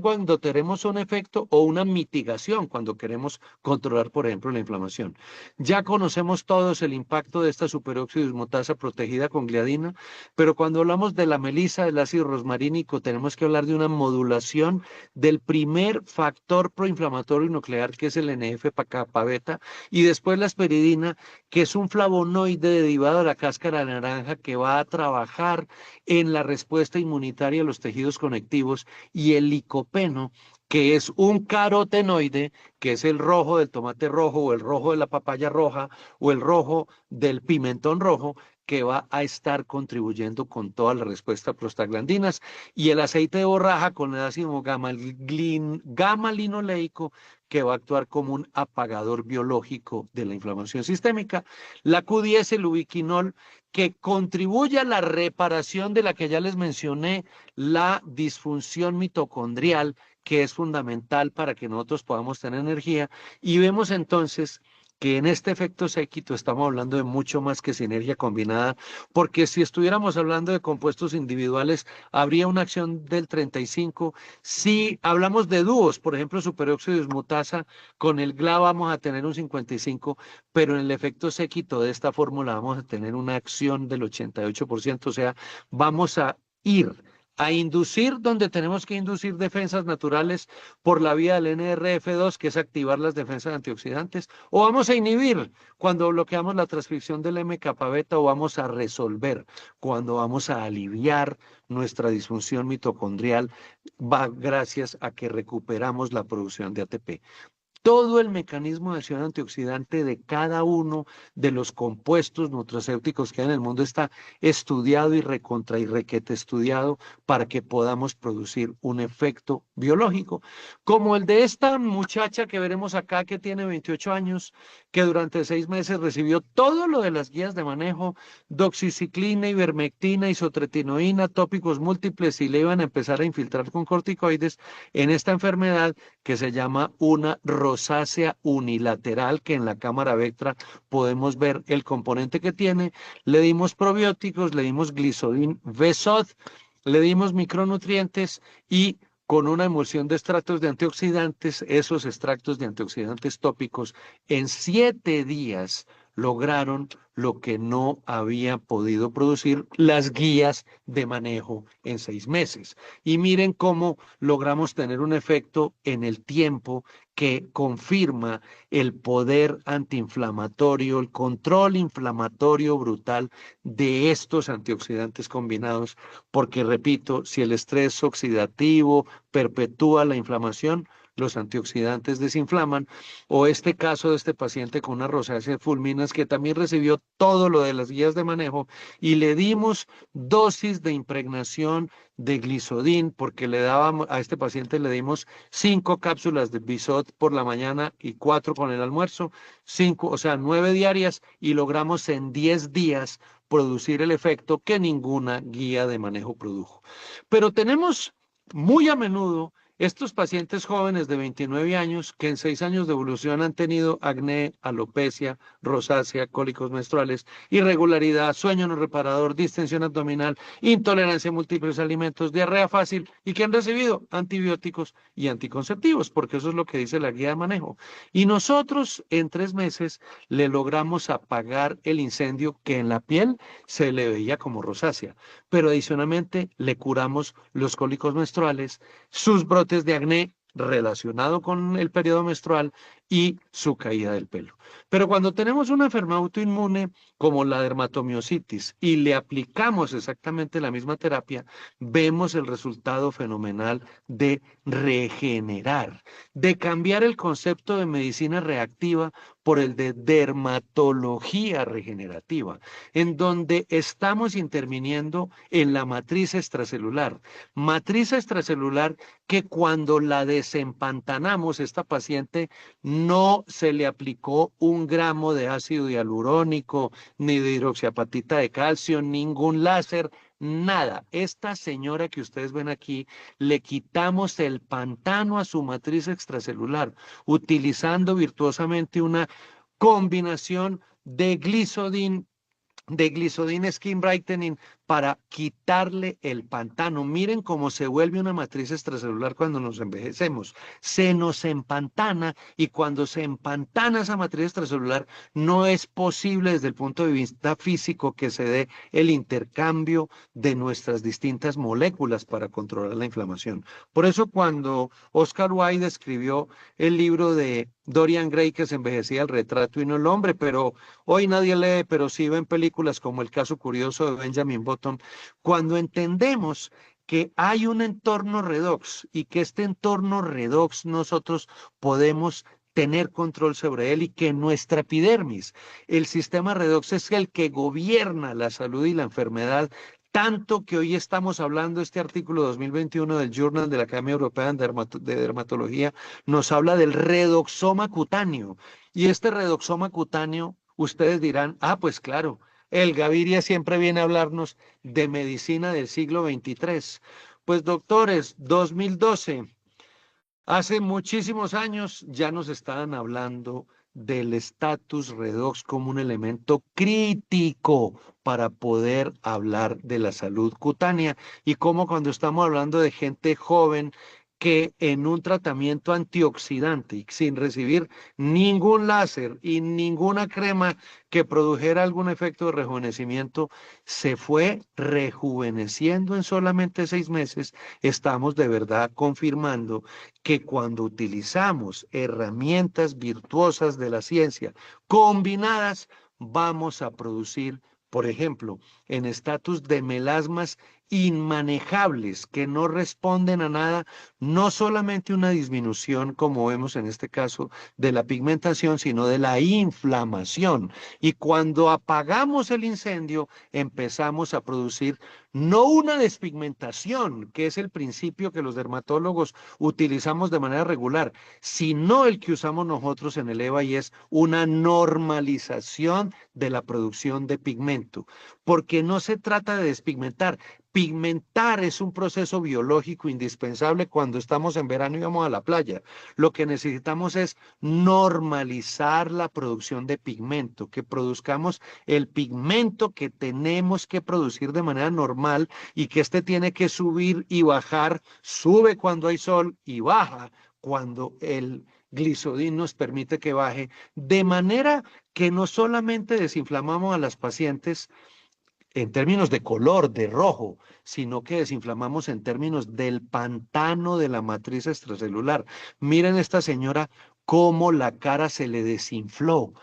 cuando tenemos un efecto o una mitigación cuando queremos controlar, por ejemplo, la inflamación. Ya conocemos todos el impacto de esta superóxido dismutasa protegida con gliadina, pero cuando hablamos de la melisa, del ácido rosmarínico, tenemos que hablar de una modulación del primer factor proinflamatorio nuclear, que es el NF-kappa beta, y después la esperidina, que es un flavonoide derivado de la cáscara de naranja que va a trabajar en la respuesta inmunitaria de los tejidos conectivos, y el licopeno, que es un carotenoide, que es el rojo del tomate rojo o el rojo de la papaya roja o el rojo del pimentón rojo, que va a estar contribuyendo con toda la respuesta a prostaglandinas, y el aceite de borraja con el ácido gamma-linoleico, que va a actuar como un apagador biológico de la inflamación sistémica, la Q10, el ubiquinol, que contribuye a la reparación de la que ya les mencioné, la disfunción mitocondrial, que es fundamental para que nosotros podamos tener energía, y vemos entonces que en este efecto séquito estamos hablando de mucho más que sinergia combinada, porque si estuviéramos hablando de compuestos individuales, habría una acción del 35. Si hablamos de dúos, por ejemplo, superóxido dismutasa con el GLA vamos a tener un 55, pero en el efecto séquito de esta fórmula vamos a tener una acción del 88%, o sea, vamos a ir a inducir donde tenemos que inducir defensas naturales por la vía del NRF2, que es activar las defensas antioxidantes, o vamos a inhibir cuando bloqueamos la transcripción del MKB beta, o vamos a resolver cuando vamos a aliviar nuestra disfunción mitocondrial, va gracias a que recuperamos la producción de ATP. Todo el mecanismo de acción antioxidante de cada uno de los compuestos nutracéuticos que hay en el mundo está estudiado y recontra y requete estudiado para que podamos producir un efecto biológico, como el de esta muchacha que veremos acá, que tiene 28 años, que durante 6 meses recibió todo lo de las guías de manejo, doxiciclina, ivermectina, isotretinoína, tópicos múltiples, y le iban a empezar a infiltrar con corticoides en esta enfermedad que se llama una rosácea unilateral, que en la cámara Vectra podemos ver el componente que tiene. Le dimos probióticos, le dimos Glisodin Vesod, le dimos micronutrientes, y con una emulsión de extractos de antioxidantes, esos extractos de antioxidantes tópicos en 7 días lograron lo que no había podido producir las guías de manejo en 6 meses. Y miren cómo logramos tener un efecto en el tiempo que confirma el poder antiinflamatorio, el control inflamatorio brutal de estos antioxidantes combinados, porque repito, si el estrés oxidativo perpetúa la inflamación, los antioxidantes desinflaman, o este caso de este paciente con una rosácea fulminas que también recibió todo lo de las guías de manejo, y le dimos dosis de impregnación de Glisodin, porque le dábamos a este paciente, le dimos 5 cápsulas de Bisot por la mañana y 4 con el almuerzo, 5, o sea, 9 diarias, y logramos en 10 días producir el efecto que ninguna guía de manejo produjo. Pero tenemos muy a menudo Estos pacientes jóvenes de 29 años que en 6 años de evolución han tenido acné, alopecia, rosácea, cólicos menstruales, irregularidad, sueño no reparador, distensión abdominal, intolerancia a múltiples alimentos, diarrea fácil y que han recibido antibióticos y anticonceptivos, porque eso es lo que dice la guía de manejo. Y nosotros en 3 meses le logramos apagar el incendio que en la piel se le veía como rosácea, pero adicionalmente le curamos los cólicos menstruales, sus brotes de acné relacionado con el periodo menstrual y su caída del pelo. Pero cuando tenemos una enfermedad autoinmune como la dermatomiositis y le aplicamos exactamente la misma terapia, vemos el resultado fenomenal de regenerar, de cambiar el concepto de medicina reactiva por el de dermatología regenerativa, en donde estamos interviniendo en la matriz extracelular que cuando la desempantanamos, esta paciente no se le aplicó 1 gramo de ácido hialurónico, ni de hidroxiapatita de calcio, ningún láser, nada. Esta señora que ustedes ven aquí, le quitamos el pantano a su matriz extracelular, utilizando virtuosamente una combinación de Glycodin Skin Brightening para quitarle el pantano. Miren cómo se vuelve una matriz extracelular cuando nos envejecemos. Se nos empantana y cuando se empantana esa matriz extracelular no es posible desde el punto de vista físico que se dé el intercambio de nuestras distintas moléculas para controlar la inflamación. Por eso cuando Oscar Wilde escribió el libro de Dorian Gray que se envejecía el retrato y no el hombre, pero hoy nadie lee, pero sí ven películas como El caso curioso de Benjamin Button. Cuando entendemos que hay un entorno redox y que este entorno redox nosotros podemos tener control sobre él y que nuestra epidermis, el sistema redox es el que gobierna la salud y la enfermedad, tanto que hoy estamos hablando, este artículo 2021 del Journal de la Academia Europea de Dermatología nos habla del redoxoma cutáneo. Y este redoxoma cutáneo, ustedes dirán, ah, pues claro, el Gaviria siempre viene a hablarnos de medicina del siglo XXIII. Pues doctores, 2012, hace muchísimos años ya nos estaban hablando del status redox como un elemento crítico para poder hablar de la salud cutánea y como cuando estamos hablando de gente joven que en un tratamiento antioxidante y sin recibir ningún láser y ninguna crema que produjera algún efecto de rejuvenecimiento, se fue rejuveneciendo en solamente 6 meses, estamos de verdad confirmando que cuando utilizamos herramientas virtuosas de la ciencia combinadas, vamos a producir, por ejemplo, en estatus de melasmas inmanejables que no responden a nada, no solamente una disminución, como vemos en este caso, de la pigmentación, sino de la inflamación. Y cuando apagamos el incendio, empezamos a producir no una despigmentación, que es el principio que los dermatólogos utilizamos de manera regular, sino el que usamos nosotros en el EVA y es una normalización de la producción de pigmento, porque no se trata de despigmentar. Pigmentar es un proceso biológico indispensable cuando estamos en verano y vamos a la playa. Lo que necesitamos es normalizar la producción de pigmento, que produzcamos el pigmento que tenemos que producir de manera normal y que este tiene que subir y bajar, sube cuando hay sol y baja cuando el glicidin nos permite que baje, de manera que no solamente desinflamamos a las pacientes en términos de color, de rojo, sino que desinflamamos en términos del pantano de la matriz extracelular. Miren esta señora cómo la cara se le desinfló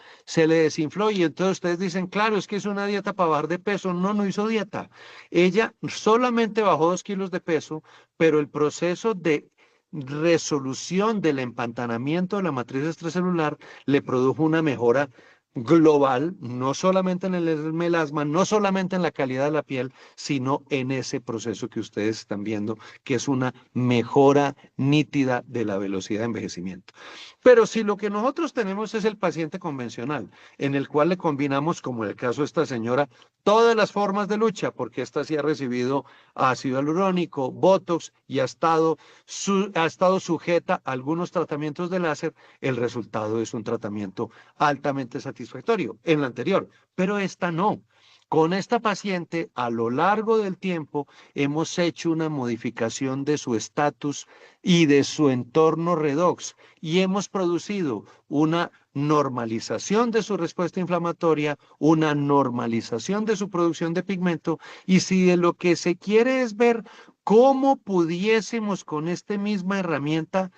y entonces ustedes dicen, claro, es que es una dieta para bajar de peso. No, no hizo dieta. Ella solamente bajó 2 kilos de peso, pero el proceso de resolución del empantanamiento de la matriz extracelular le produjo una mejora global, no solamente en el melasma, no solamente en la calidad de la piel, sino en ese proceso que ustedes están viendo, que es una mejora nítida de la velocidad de envejecimiento. Pero si lo que nosotros tenemos es el paciente convencional, en el cual le combinamos, como en el caso de esta señora, todas las formas de lucha, porque esta sí ha recibido ácido hialurónico, Botox y ha estado sujeta a algunos tratamientos de láser, el resultado es un tratamiento altamente satisfactorio en la anterior, pero esta no. Con esta paciente, a lo largo del tiempo, hemos hecho una modificación de su estatus y de su entorno redox y hemos producido una normalización de su respuesta inflamatoria, una normalización de su producción de pigmento, y si de lo que se quiere es ver cómo pudiésemos con esta misma herramienta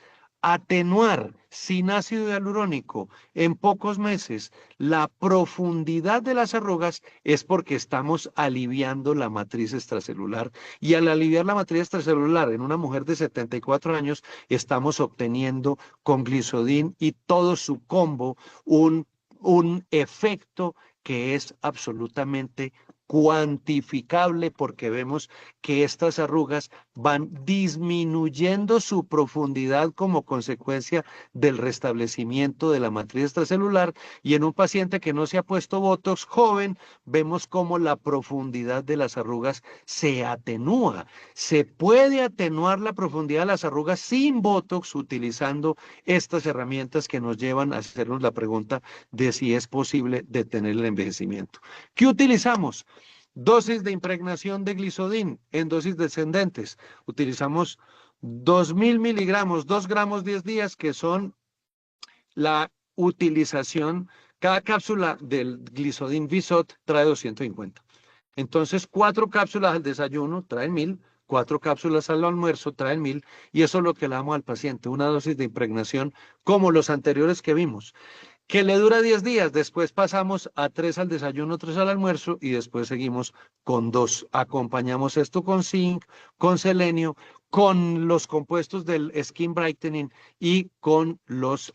atenuar sin ácido hialurónico en pocos meses la profundidad de las arrugas, es porque estamos aliviando la matriz extracelular. Y al aliviar la matriz extracelular en una mujer de 74 años, estamos obteniendo con Glisodin y todo su combo un efecto que es absolutamente cuantificable, porque vemos que estas arrugas van disminuyendo su profundidad como consecuencia del restablecimiento de la matriz extracelular, y en un paciente que no se ha puesto Botox joven, vemos cómo la profundidad de las arrugas se atenúa. Se puede atenuar la profundidad de las arrugas sin Botox utilizando estas herramientas que nos llevan a hacernos la pregunta de si es posible detener el envejecimiento. ¿Qué utilizamos? Dosis de impregnación de Glisodin en dosis descendentes. Utilizamos 2000 miligramos, 2 gramos 10 días, que son la utilización. Cada cápsula del Glisodin Visot trae 250. Entonces, 4 cápsulas al desayuno traen 1000, 4 cápsulas al almuerzo traen 1000, y eso es lo que le damos al paciente, una dosis de impregnación como los anteriores que vimos, que le dura 10 días. Después pasamos a 3 al desayuno, 3 al almuerzo, y después seguimos con 2. Acompañamos esto con zinc, con selenio, con los compuestos del skin brightening y con los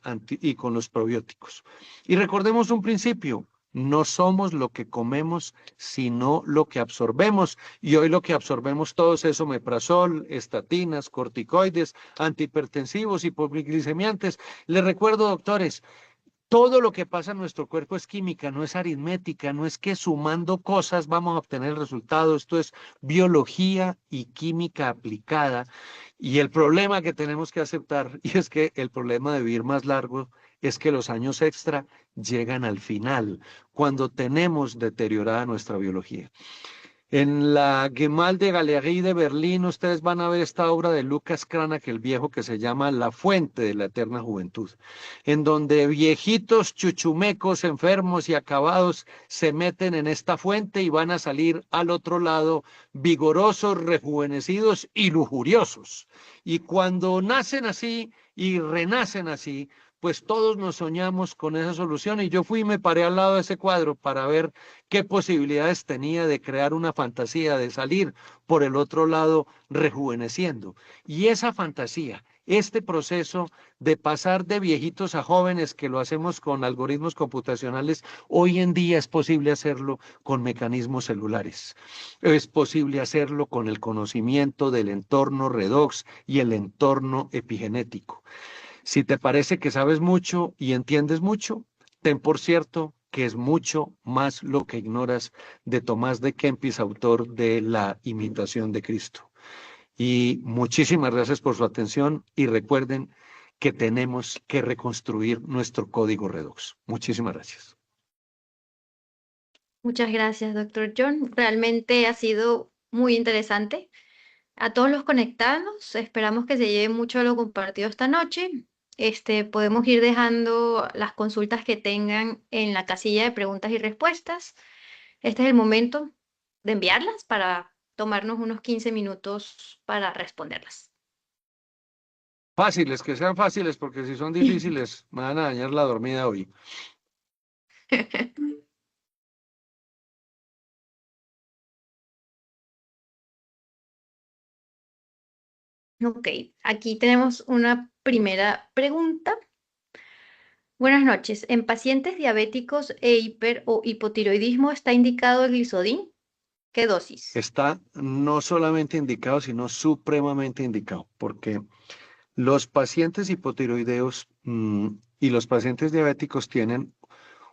probióticos. Y recordemos un principio: no somos lo que comemos, sino lo que absorbemos. Y hoy lo que absorbemos todos es omeprazol, estatinas, corticoides, antihipertensivos, hipoglicemiantes. Les recuerdo, doctores, todo lo que pasa en nuestro cuerpo es química, no es aritmética, no es que sumando cosas vamos a obtener el resultado. Esto es biología y química aplicada. Y el problema que tenemos que aceptar, y es que el problema de vivir más largo, es que los años extra llegan al final, cuando tenemos deteriorada nuestra biología. En la Gemäldegalerie Galerie de Berlín, ustedes van a ver esta obra de Lucas Cranach, el viejo, que se llama La Fuente de la Eterna Juventud, en donde viejitos chuchumecos, enfermos y acabados se meten en esta fuente y van a salir al otro lado vigorosos, rejuvenecidos y lujuriosos. Y cuando nacen así y renacen así, pues todos nos soñamos con esa solución, y yo fui y me paré al lado de ese cuadro para ver qué posibilidades tenía de crear una fantasía, de salir por el otro lado rejuveneciendo. Y esa fantasía, este proceso de pasar de viejitos a jóvenes, que lo hacemos con algoritmos computacionales, hoy en día es posible hacerlo con mecanismos celulares. Es posible hacerlo con el conocimiento del entorno redox y el entorno epigenético. Si te parece que sabes mucho y entiendes mucho, ten por cierto que es mucho más lo que ignoras de Tomás de Kempis, autor de La Imitación de Cristo. Y muchísimas gracias por su atención, y recuerden que tenemos que reconstruir nuestro código redox. Muchísimas gracias. Muchas gracias, doctor John. Realmente ha sido muy interesante. A todos los conectados, esperamos que se lleven mucho de lo compartido esta noche. Podemos ir dejando las consultas que tengan en la casilla de preguntas y respuestas. Este es el momento de enviarlas para tomarnos unos 15 minutos para responderlas. Fáciles, que sean fáciles, porque si son difíciles me van a dañar la dormida hoy. Ok, aquí tenemos una primera pregunta. Buenas noches. ¿En pacientes diabéticos e hiper o hipotiroidismo está indicado el Glisodin? ¿Qué dosis? Está no solamente indicado, sino supremamente indicado, porque Los pacientes hipotiroideos y los pacientes diabéticos tienen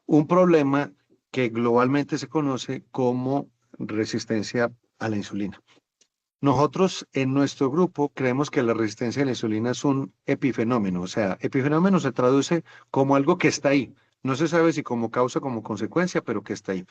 un problema que globalmente se conoce como resistencia a la insulina. Nosotros en nuestro grupo creemos que la resistencia a la insulina es un epifenómeno, o sea, epifenómeno se traduce como algo que está ahí. No se sabe si como causa o como consecuencia, pero que está ahí.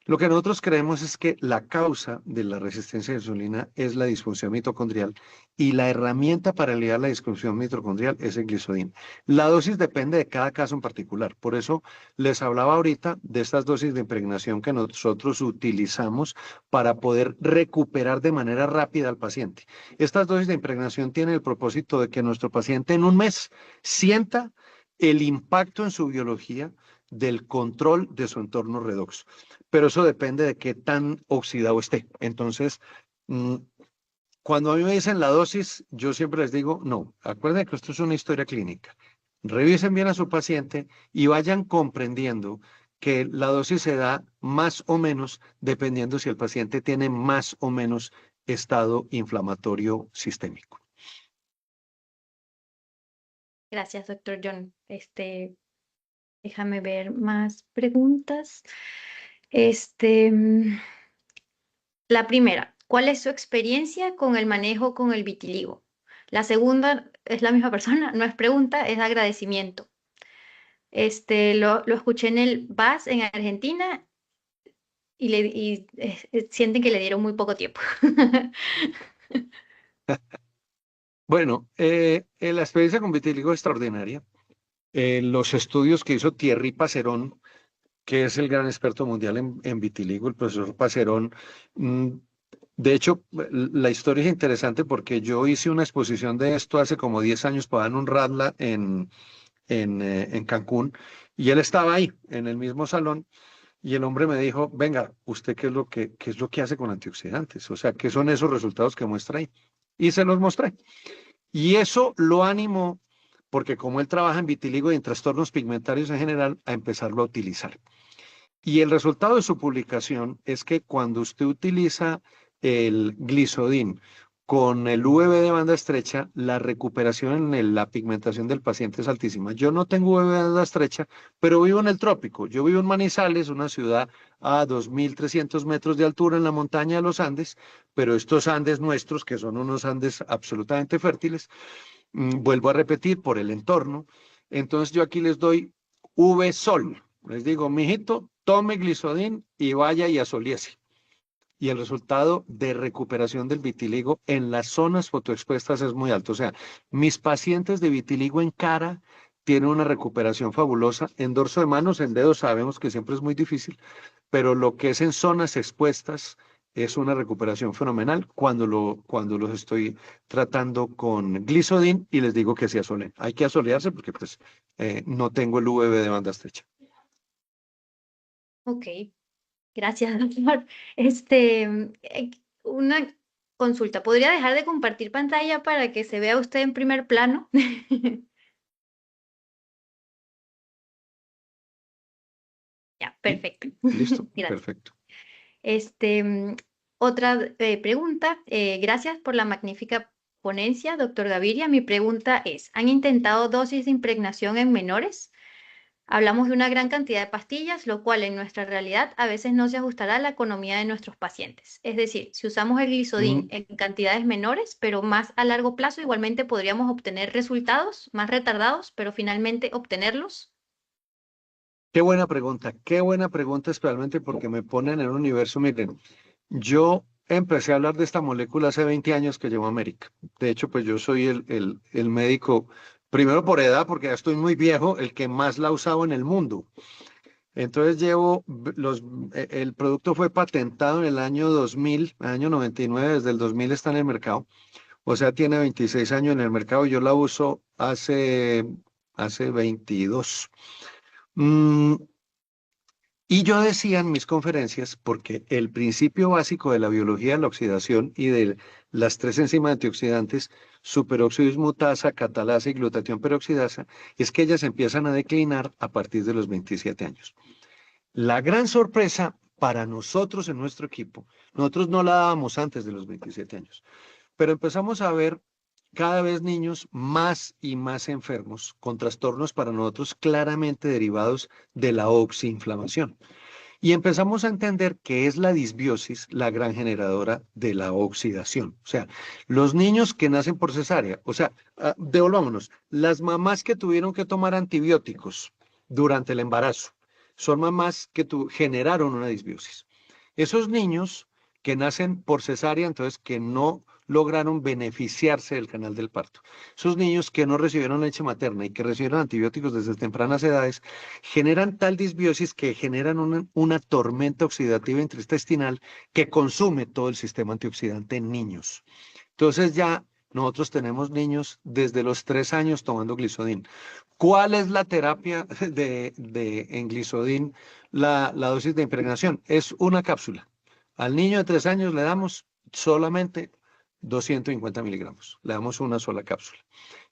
Lo que nosotros creemos es que la causa de la resistencia a la insulina es la disfunción mitocondrial y la herramienta para aliviar la disfunción mitocondrial es el glisodim. La dosis depende de cada caso en particular. Por eso les hablaba ahorita de estas dosis de impregnación que nosotros utilizamos para poder recuperar de manera rápida al paciente. Estas dosis de impregnación tienen el propósito de que nuestro paciente en un mes sienta el impacto en su biología del control de su entorno redox, pero eso depende de qué tan oxidado esté. Entonces, cuando a mí me dicen la dosis, yo siempre les digo, no, acuérdense que esto es una historia clínica. Revisen bien a su paciente y vayan comprendiendo que la dosis se da más o menos dependiendo si el paciente tiene más o menos estado inflamatorio sistémico. Gracias, doctor John. Déjame ver más preguntas. La primera, ¿cuál es su experiencia con el manejo con el vitiligo? La segunda es la misma persona, no es pregunta, es agradecimiento. Lo escuché en el VAS en Argentina y sienten que le dieron muy poco tiempo. Bueno, la experiencia con vitiligo es extraordinaria. Los estudios que hizo Thierry Pacerón, que es el gran experto mundial en vitiligo, el profesor Pacerón. De hecho, la historia es interesante porque yo hice una exposición de esto hace como 10 años para un Radla en Cancún, y él estaba ahí, en el mismo salón, y el hombre me dijo, venga, ¿usted qué es lo que hace con antioxidantes? O sea, ¿qué son esos resultados que muestra ahí? Y se los mostré. Y eso lo animó, porque como él trabaja en vitiligo y en trastornos pigmentarios en general, a empezarlo a utilizar. Y el resultado de su publicación es que cuando usted utiliza el Glisodin con el UVB de banda estrecha, la recuperación en la pigmentación del paciente es altísima. Yo no tengo UVB de banda estrecha, pero vivo en el trópico. Yo vivo en Manizales, una ciudad a 2.300 metros de altura en la montaña de los Andes, pero estos Andes nuestros, que son unos Andes absolutamente fértiles, vuelvo a repetir, por el entorno. Entonces yo aquí les doy V-Sol. Les digo, mijito, tome Glisodin y vaya y asoliese. Y el resultado de recuperación del vitiligo en las zonas fotoexpuestas es muy alto. O sea, mis pacientes de vitiligo en cara tienen una recuperación fabulosa. En dorso de manos, en dedos sabemos que siempre es muy difícil, pero lo que es en zonas expuestas es una recuperación fenomenal cuando los estoy tratando con Glisodin y les digo que se asolen. Hay que asolearse porque pues no tengo el UVB de banda estrecha. Ok, gracias, doctor. Una consulta, ¿podría dejar de compartir pantalla para que se vea usted en primer plano? Ya, perfecto. Listo, Gracias. perfecto. Otra pregunta. Gracias por la magnífica ponencia, doctor Gaviria. Mi pregunta es, ¿han intentado dosis de impregnación en menores? Hablamos de una gran cantidad de pastillas, lo cual en nuestra realidad a veces no se ajustará a la economía de nuestros pacientes. Es decir, si usamos el Glisodin en cantidades menores, pero más a largo plazo, igualmente podríamos obtener resultados más retardados, pero finalmente obtenerlos. Qué buena pregunta, especialmente porque me ponen en un universo. Miren, yo empecé a hablar de esta molécula hace 20 años que llegó a América. De hecho, pues yo soy el médico, primero por edad, porque ya estoy muy viejo, el que más la ha usado en el mundo. Entonces el producto fue patentado en el año 2000, año 99, desde el 2000 está en el mercado. O sea, tiene 26 años en el mercado. Yo la uso hace 22. Mm, y yo decía en mis conferencias, porque el principio básico de la biología de la oxidación y de las tres enzimas antioxidantes, superóxido dismutasa, catalasa y glutatión peroxidasa, es que ellas empiezan a declinar a partir de los 27 años. La gran sorpresa para nosotros en nuestro equipo, nosotros no la dábamos antes de los 27 años, pero empezamos a ver cada vez niños más y más enfermos con trastornos para nosotros claramente derivados de la oxinflamación. Y empezamos a entender que es la disbiosis la gran generadora de la oxidación. O sea, los niños que nacen por cesárea, o sea, devolvámonos, las mamás que tuvieron que tomar antibióticos durante el embarazo son mamás que generaron una disbiosis. Esos niños que nacen por cesárea, entonces que no lograron beneficiarse del canal del parto. Esos niños que no recibieron leche materna y que recibieron antibióticos desde tempranas edades, generan tal disbiosis que generan una tormenta oxidativa intraintestinal que consume todo el sistema antioxidante en niños. Entonces ya nosotros tenemos niños desde los 3 años tomando Glisodin. ¿Cuál es la terapia en Glisodin? La dosis de impregnación es una cápsula. Al niño de 3 años le damos solamente 250 miligramos. Le damos una sola cápsula.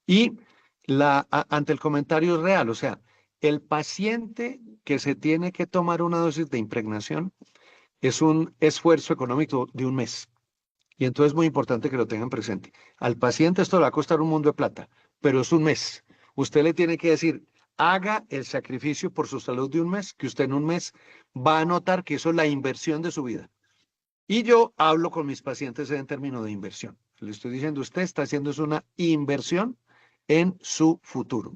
Y ante el comentario real, o sea, el paciente que se tiene que tomar una dosis de impregnación es un esfuerzo económico de un mes. Y entonces es muy importante que lo tengan presente. Al paciente esto le va a costar un mundo de plata, pero es un mes. Usted le tiene que decir, haga el sacrificio por su salud de un mes, que usted en un mes va a notar que eso es la inversión de su vida. Y yo hablo con mis pacientes en términos de inversión. Le estoy diciendo, usted está haciendo una inversión en su futuro.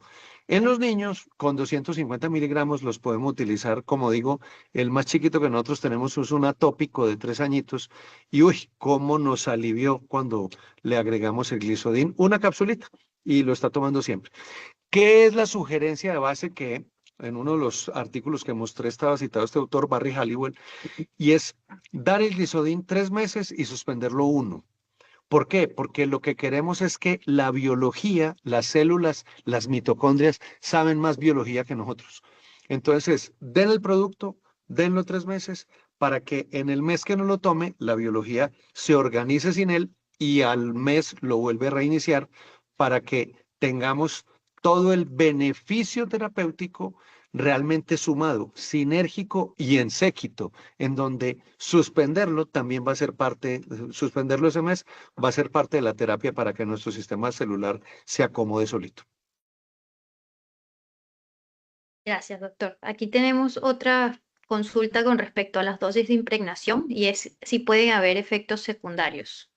En los niños, con 250 miligramos los podemos utilizar, como digo, el más chiquito que nosotros tenemos es un atópico de 3 añitos. Y uy, cómo nos alivió cuando le agregamos el Glisodin, una capsulita, y lo está tomando siempre. ¿Qué es la sugerencia de base que en uno de los artículos que mostré estaba citado este autor, Barry Halliwell, y es dar el Glisodin 3 meses y suspenderlo 1? ¿Por qué? Porque lo que queremos es que la biología, las células, las mitocondrias saben más biología que nosotros. Entonces, den el producto, denlo 3 meses para que en el mes que no lo tome, la biología se organice sin él y al mes lo vuelve a reiniciar para que tengamos todo el beneficio terapéutico realmente sumado, sinérgico y en séquito, en donde suspenderlo también va a ser parte, suspenderlo ese mes va a ser parte de la terapia para que nuestro sistema celular se acomode solito. Gracias, doctor. Aquí tenemos otra consulta con respecto a las dosis de impregnación y es si pueden haber efectos secundarios.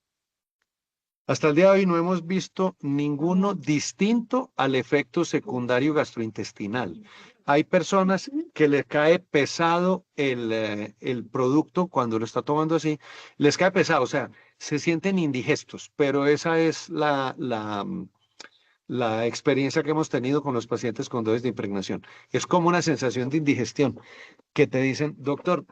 Hasta el día de hoy no hemos visto ninguno distinto al efecto secundario gastrointestinal. Hay personas que les cae pesado el producto cuando lo está tomando así, les cae pesado, o sea, se sienten indigestos, pero esa es la experiencia que hemos tenido con los pacientes con dosis de impregnación. Es como una sensación de indigestión que te dicen, doctor,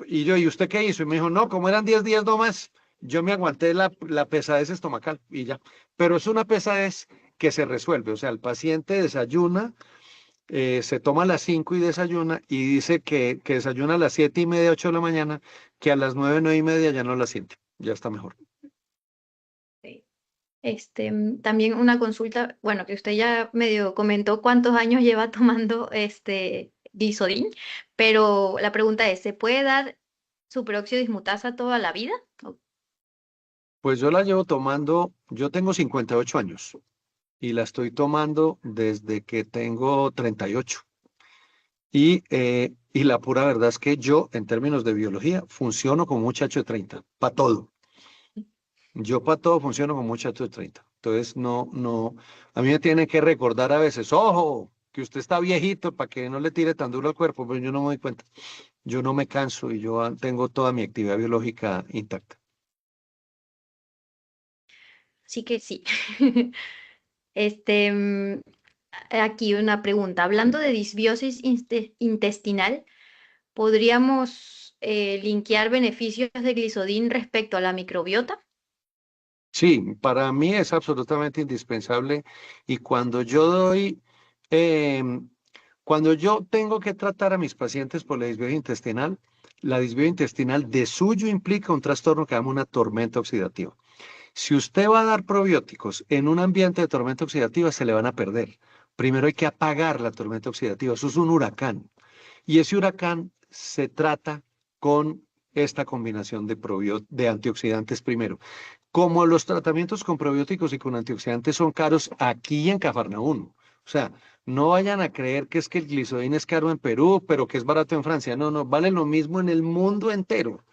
¿y usted qué hizo? Y me dijo, no, como eran 10 días nomás, yo me aguanté la pesadez estomacal y ya. Pero es una pesadez que se resuelve, o sea, el paciente desayuna, se toma a las 5 y desayuna y dice que desayuna a las 7:30, 8 de la mañana, que a las 9, 9:30 ya no la siente, ya está mejor. Sí. También una consulta, bueno, que usted ya medio comentó cuántos años lleva tomando Glisodin, pero la pregunta es, ¿se puede dar superóxido dismutasa toda la vida? Pues yo la llevo tomando, yo tengo 58 años y la estoy tomando desde que tengo 38. Y la pura verdad es que yo, en términos de biología, funciono como muchacho de 30, para todo. Yo para todo funciono como muchacho de 30. Entonces, a mí me tienen que recordar a veces, ojo, que usted está viejito para que no le tire tan duro al cuerpo, pero yo no me doy cuenta. Yo no me canso y yo tengo toda mi actividad biológica intacta. Sí que sí. Este, mm, Aquí una pregunta. Hablando de disbiosis intestinal, ¿podríamos linkear beneficios de Glisodin respecto a la microbiota? Sí, para mí es absolutamente indispensable y cuando yo tengo que tratar a mis pacientes por la disbiosis intestinal de suyo implica un trastorno que llama una tormenta oxidativa. Si usted va a dar probióticos en un ambiente de tormenta oxidativa, se le van a perder. Primero hay que apagar la tormenta oxidativa, eso es un huracán. Y ese huracán se trata con esta combinación de antioxidantes primero. Como los tratamientos con probióticos y con antioxidantes son caros aquí en Cafarnaúm, o sea, no vayan a creer que es que el glicidin es caro en Perú, pero que es barato en Francia. No, no, vale lo mismo en el mundo entero.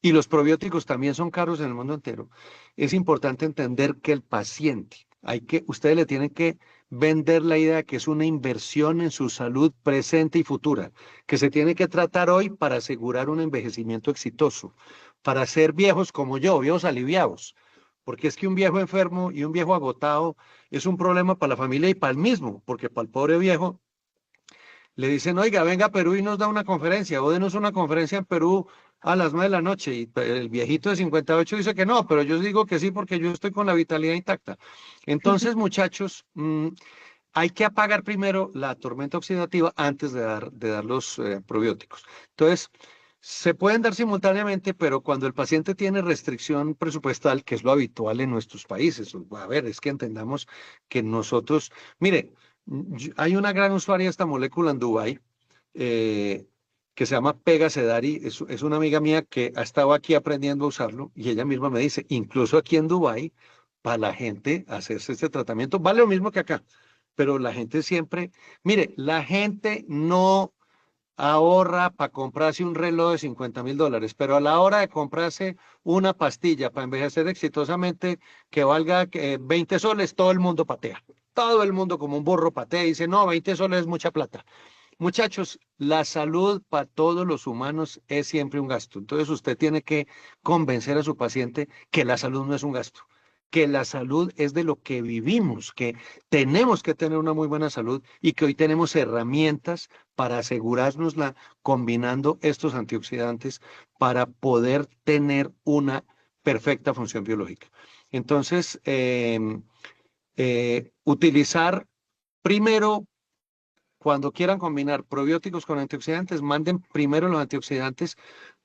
Y los probióticos también son caros en el mundo entero. Es importante entender que el paciente, ustedes le tienen que vender la idea de que es una inversión en su salud presente y futura, que se tiene que tratar hoy para asegurar un envejecimiento exitoso, para ser viejos como yo, viejos aliviados. Porque es que un viejo enfermo y un viejo agotado es un problema para la familia y para el mismo, porque para el pobre viejo le dicen, oiga, venga a Perú y nos da una conferencia, o denos una conferencia en Perú a las 9 de la noche. Y el viejito de 58 dice que no, pero yo digo que sí porque yo estoy con la vitalidad intacta. Entonces, muchachos, hay que apagar primero la tormenta oxidativa antes de dar los probióticos. Entonces, se pueden dar simultáneamente, pero cuando el paciente tiene restricción presupuestal, que es lo habitual en nuestros países, a ver, es que entendamos que nosotros, mire, hay una gran usuaria de esta molécula en Dubái, eh, que se llama Pega Sedari, es una amiga mía que ha estado aquí aprendiendo a usarlo y ella misma me dice, incluso aquí en Dubái, para la gente hacerse este tratamiento, vale lo mismo que acá, pero la gente siempre, mire, la gente no ahorra para comprarse un reloj de $50,000, pero a la hora de comprarse una pastilla para envejecer exitosamente que valga 20 soles, todo el mundo patea. Todo el mundo como un burro patea y dice, no, 20 soles es mucha plata. Muchachos, la salud para todos los humanos es siempre un gasto. Entonces usted tiene que convencer a su paciente que la salud no es un gasto, que la salud es de lo que vivimos, que tenemos que tener una muy buena salud y que hoy tenemos herramientas para asegurárnosla combinando estos antioxidantes para poder tener una perfecta función biológica. Entonces, utilizar primero, cuando quieran combinar probióticos con antioxidantes, manden primero los antioxidantes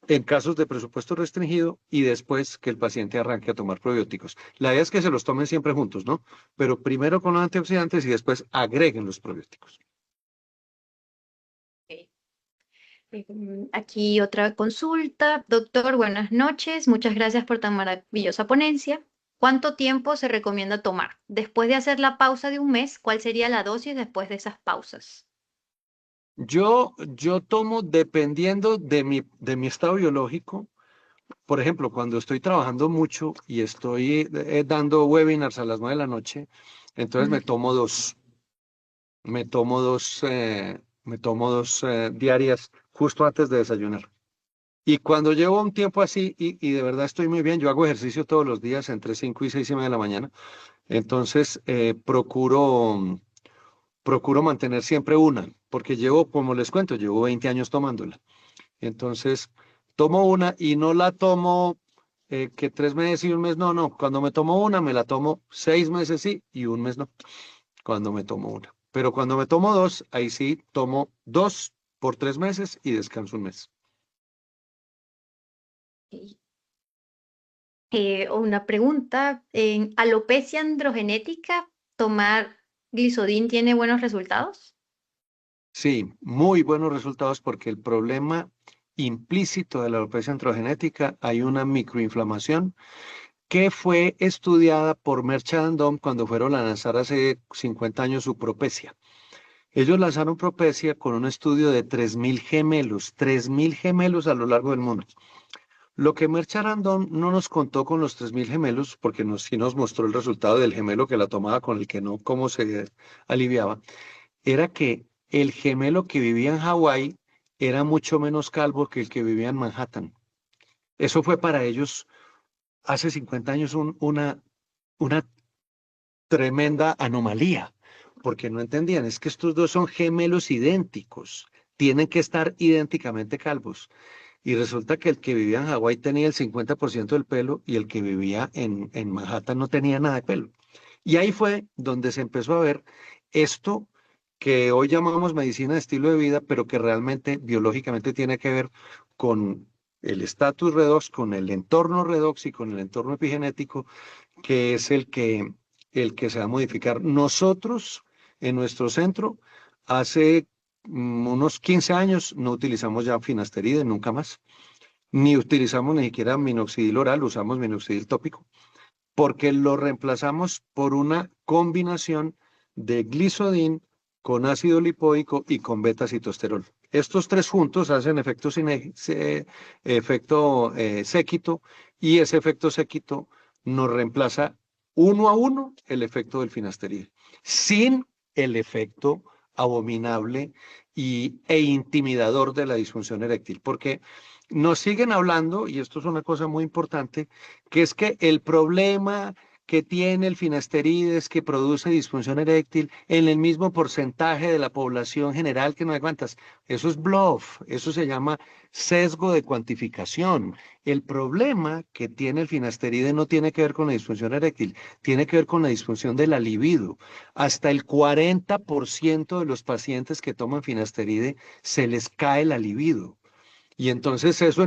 en casos de presupuesto restringido y después que el paciente arranque a tomar probióticos. La idea es que se los tomen siempre juntos, ¿no? Pero primero con los antioxidantes y después agreguen los probióticos. Ok. Aquí otra consulta. Doctor, buenas noches. Muchas gracias por tan maravillosa ponencia. ¿Cuánto tiempo se recomienda tomar? Después de hacer la pausa de un mes, ¿cuál sería la dosis después de esas pausas? Yo tomo dependiendo de mi estado biológico. Por ejemplo, cuando estoy trabajando mucho y estoy dando webinars a las 9 de la noche, entonces Ujú. me tomo dos diarias justo antes de desayunar. Y cuando llevo un tiempo así y de verdad estoy muy bien, yo hago ejercicio todos los días entre 5 y 6 y media de la mañana, entonces procuro mantener siempre una, porque llevo, como les cuento, llevo 20 años tomándola. Entonces, tomo una y no la tomo que 3 meses y un mes, no, no. Cuando me tomo una, me la tomo 6 meses sí y un mes no, cuando me tomo una. Pero cuando me tomo dos, ahí sí tomo dos por 3 meses y descanso un mes. Ok. Una pregunta. ¿En alopecia androgenética, tomar Glisodin tiene buenos resultados? Sí, muy buenos resultados porque el problema implícito de la alopecia androgenética, hay una microinflamación que fue estudiada por Merck and Dom cuando fueron a lanzar hace 50 años su Propecia. Ellos lanzaron Propecia con un estudio de 3.000 gemelos a lo largo del mundo. Lo que Merck and Dom no nos contó con los 3.000 gemelos, porque sí nos mostró el resultado del gemelo que la tomaba con el que no, cómo se aliviaba, era que el gemelo que vivía en Hawái era mucho menos calvo que el que vivía en Manhattan. Eso fue para ellos hace 50 años una tremenda anomalía, porque no entendían, es que estos dos son gemelos idénticos, tienen que estar idénticamente calvos. Y resulta que el que vivía en Hawái tenía el 50% del pelo y el que vivía en Manhattan no tenía nada de pelo. Y ahí fue donde se empezó a ver esto que hoy llamamos medicina de estilo de vida, pero que realmente biológicamente tiene que ver con el estatus redox, con el entorno redox y con el entorno epigenético, que es el que se va a modificar. Nosotros, en nuestro centro, hace unos 15 años no utilizamos ya finasteride, nunca más. ni utilizamos ni siquiera minoxidil oral, usamos minoxidil tópico, porque lo reemplazamos por una combinación de glisodin con ácido lipoico y con beta-citosterol. Estos tres juntos hacen efecto séquito, y ese efecto séquito nos reemplaza uno a uno el efecto del finasteride, sin el efecto abominable e intimidador de la disfunción eréctil, porque nos siguen hablando, y esto es una cosa muy importante, que es que el problema que tiene el finasteride es que produce disfunción eréctil en el mismo porcentaje de la población general, que no hay cuántas. Eso es bluff, eso se llama sesgo de cuantificación. El problema que tiene el finasteride no tiene que ver con la disfunción eréctil, tiene que ver con la disfunción de la libido. Hasta el 40% de los pacientes que toman finasteride se les cae la libido. Y entonces eso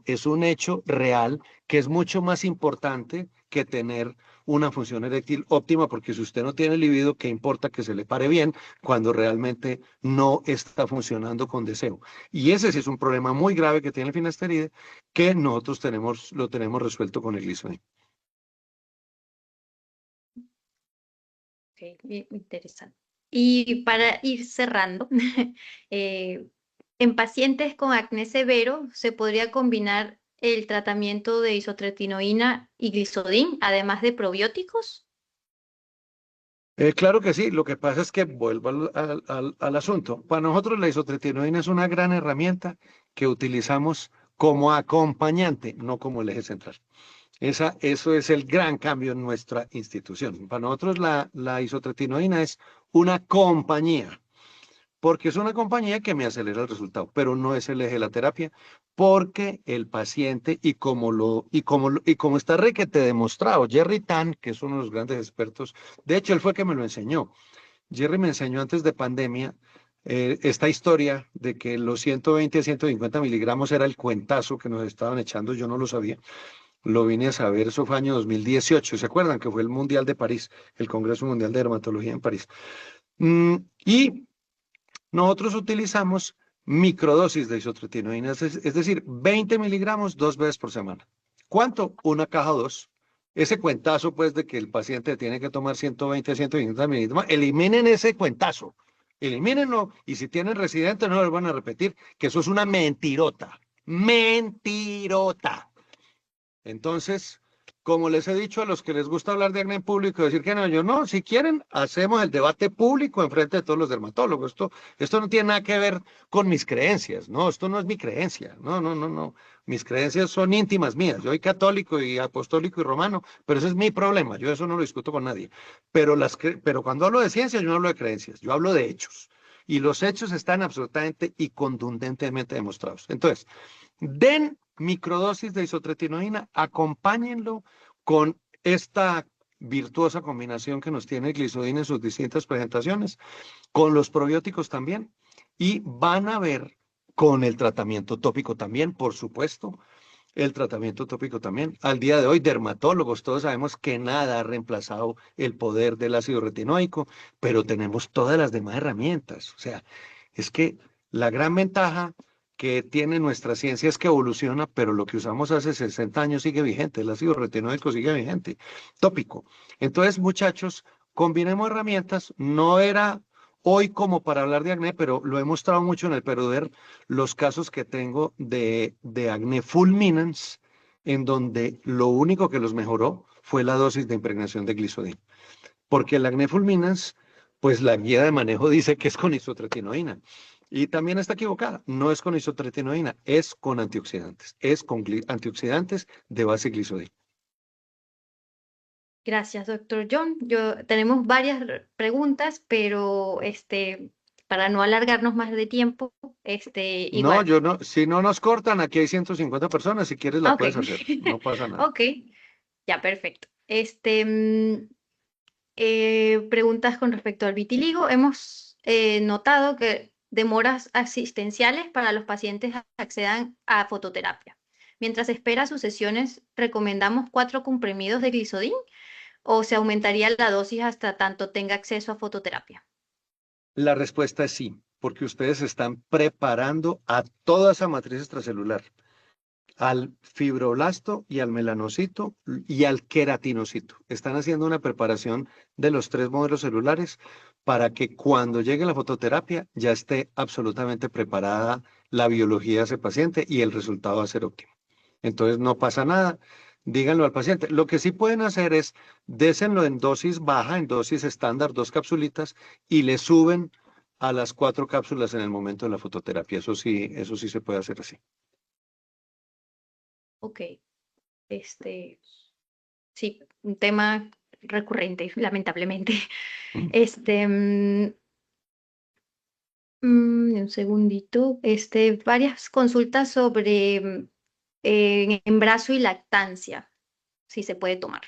es un hecho real que es mucho más importante que tener una función eréctil óptima, porque si usted no tiene libido, ¿qué importa que se le pare bien cuando realmente no está funcionando con deseo? Y ese sí es un problema muy grave que tiene el finasteride, que nosotros lo tenemos resuelto con el glisodin. Ok, interesante. Y para ir cerrando, eh, en pacientes con acné severo se podría combinar el tratamiento de isotretinoína y glisodin, además de probióticos. Claro que sí, lo que pasa es que vuelvo al asunto. Para nosotros la isotretinoína es una gran herramienta que utilizamos como acompañante, no como el eje central. Eso es el gran cambio en nuestra institución. Para nosotros la isotretinoína es una compañía, porque es una compañía que me acelera el resultado, pero no es el eje de la terapia, porque el paciente, y como está requete demostrado, Jerry Tan, que es uno de los grandes expertos, de hecho, él fue el que me lo enseñó. Jerry me enseñó antes de pandemia esta historia de que los 120 a 150 miligramos era el cuentazo que nos estaban echando, yo no lo sabía. Lo vine a saber, eso fue año 2018, ¿se acuerdan? Que fue el Mundial de París, el Congreso Mundial de Dermatología en París. Y nosotros utilizamos microdosis de isotretinoína, es decir, 20 miligramos 2 veces por semana. ¿Cuánto? Una caja o dos. Ese cuentazo, pues, de que el paciente tiene que tomar 120 a 150 miligramos, eliminen ese cuentazo, elimínenlo, y si tienen residentes no les van a repetir, que eso es una mentirota, mentirota. Entonces, como les he dicho a los que les gusta hablar de acné en público, decir que no, yo no, si quieren, hacemos el debate público en frente de todos los dermatólogos. Esto no tiene nada que ver con mis creencias, no, esto no es mi creencia, no, no, no, no. Mis creencias son íntimas mías. Yo soy católico y apostólico y romano, pero ese es mi problema, yo eso no lo discuto con nadie. Pero cuando hablo de ciencia, yo no hablo de creencias, yo hablo de hechos. Y los hechos están absolutamente y contundentemente demostrados. Entonces, den microdosis de isotretinoína, acompáñenlo con esta virtuosa combinación que nos tiene el glisodin en sus distintas presentaciones, con los probióticos también, y van a ver con el tratamiento tópico también, por supuesto, el tratamiento tópico también. Al día de hoy, dermatólogos, todos sabemos que nada ha reemplazado el poder del ácido retinoico, pero tenemos todas las demás herramientas. O sea, es que la gran ventaja que tiene nuestra ciencia es que evoluciona, pero lo que usamos hace 60 años sigue vigente, el ácido retinoico sigue vigente, tópico. Entonces, muchachos, combinemos herramientas. No era hoy como para hablar de acné, pero lo he mostrado mucho en el Peruder, los casos que tengo de acné fulminans, en donde lo único que los mejoró fue la dosis de impregnación de glisodin. Porque el acné fulminans, pues la guía de manejo dice que es con isotretinoína. Y también está equivocada, no es con isotretinoína, es con antioxidantes, es con antioxidantes de base glisodin. Gracias, doctor John. Tenemos varias preguntas, pero para no alargarnos más de tiempo, No, igual. yo no, si no nos cortan, aquí hay 150 personas, si quieres la Ok. puedes hacer, no pasa nada. Ok, ya, perfecto. Preguntas con respecto al vitiligo. Hemos notado que demoras asistenciales para los pacientes accedan a fototerapia. Mientras espera sus sesiones, ¿recomendamos 4 comprimidos de glisodin o se aumentaría la dosis hasta tanto tenga acceso a fototerapia? La respuesta es sí, porque ustedes están preparando a toda esa matriz extracelular. al fibroblasto y al melanocito y al queratinocito. Están haciendo una preparación de los 3 modelos celulares para que cuando llegue la fototerapia ya esté absolutamente preparada la biología de ese paciente y el resultado va a ser óptimo. Entonces no pasa nada, díganlo al paciente. Lo que sí pueden hacer es désenlo en dosis baja, en dosis estándar, 2 capsulitas, y le suben a las 4 cápsulas en el momento de la fototerapia. Eso sí se puede hacer así. Ok, sí, un tema recurrente, lamentablemente. Mm. Un segundito, varias consultas sobre embarazo y lactancia, si se puede tomar.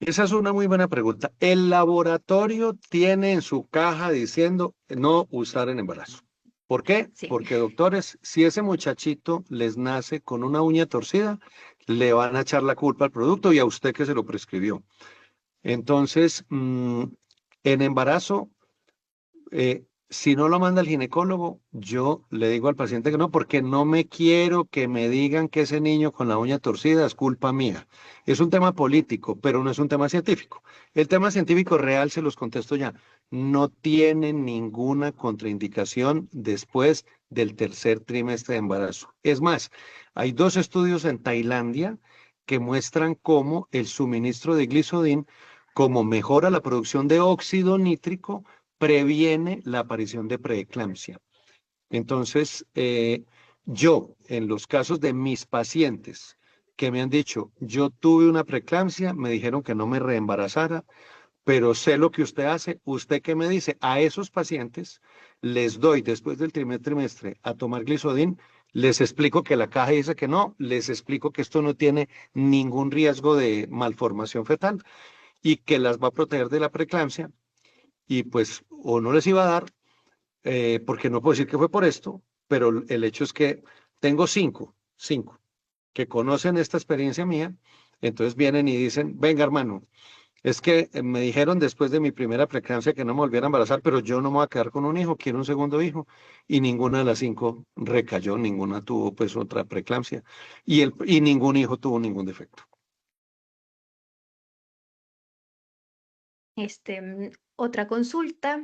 Esa es una muy buena pregunta. El laboratorio tiene en su caja diciendo no usar en embarazo. ¿Por qué? Sí. Porque, doctores, si ese muchachito les nace con una uña torcida, le van a echar la culpa al producto y a usted que se lo prescribió. Entonces, en embarazo, si no lo manda el ginecólogo, yo le digo al paciente que no, porque no me quiero que me digan que ese niño con la uña torcida es culpa mía. Es un tema político, pero no es un tema científico. El tema científico real se los contesto ya. No tiene ninguna contraindicación después del tercer trimestre de embarazo. Es más, hay 2 estudios en Tailandia que muestran cómo el suministro de glicidin, como mejora la producción de óxido nítrico, previene la aparición de preeclampsia. Entonces, yo, en los casos de mis pacientes que me han dicho, yo tuve una preeclampsia, me dijeron que no me reembarazara, pero sé lo que usted hace. ¿Usted qué me dice? A esos pacientes les doy después del primer trimestre a tomar Glicidin, les explico que la caja dice que no, les explico que esto no tiene ningún riesgo de malformación fetal y que las va a proteger de la preeclampsia, y pues o no les iba a dar, porque no puedo decir que fue por esto, pero el hecho es que tengo cinco que conocen esta experiencia mía, entonces vienen y dicen, venga hermano, es que me dijeron después de mi primera preeclampsia que no me volviera a embarazar, pero yo no me voy a quedar con un hijo, quiero un segundo hijo, y ninguna de las 5 recayó, ninguna tuvo pues otra preeclampsia, y ningún hijo tuvo ningún defecto. Otra consulta.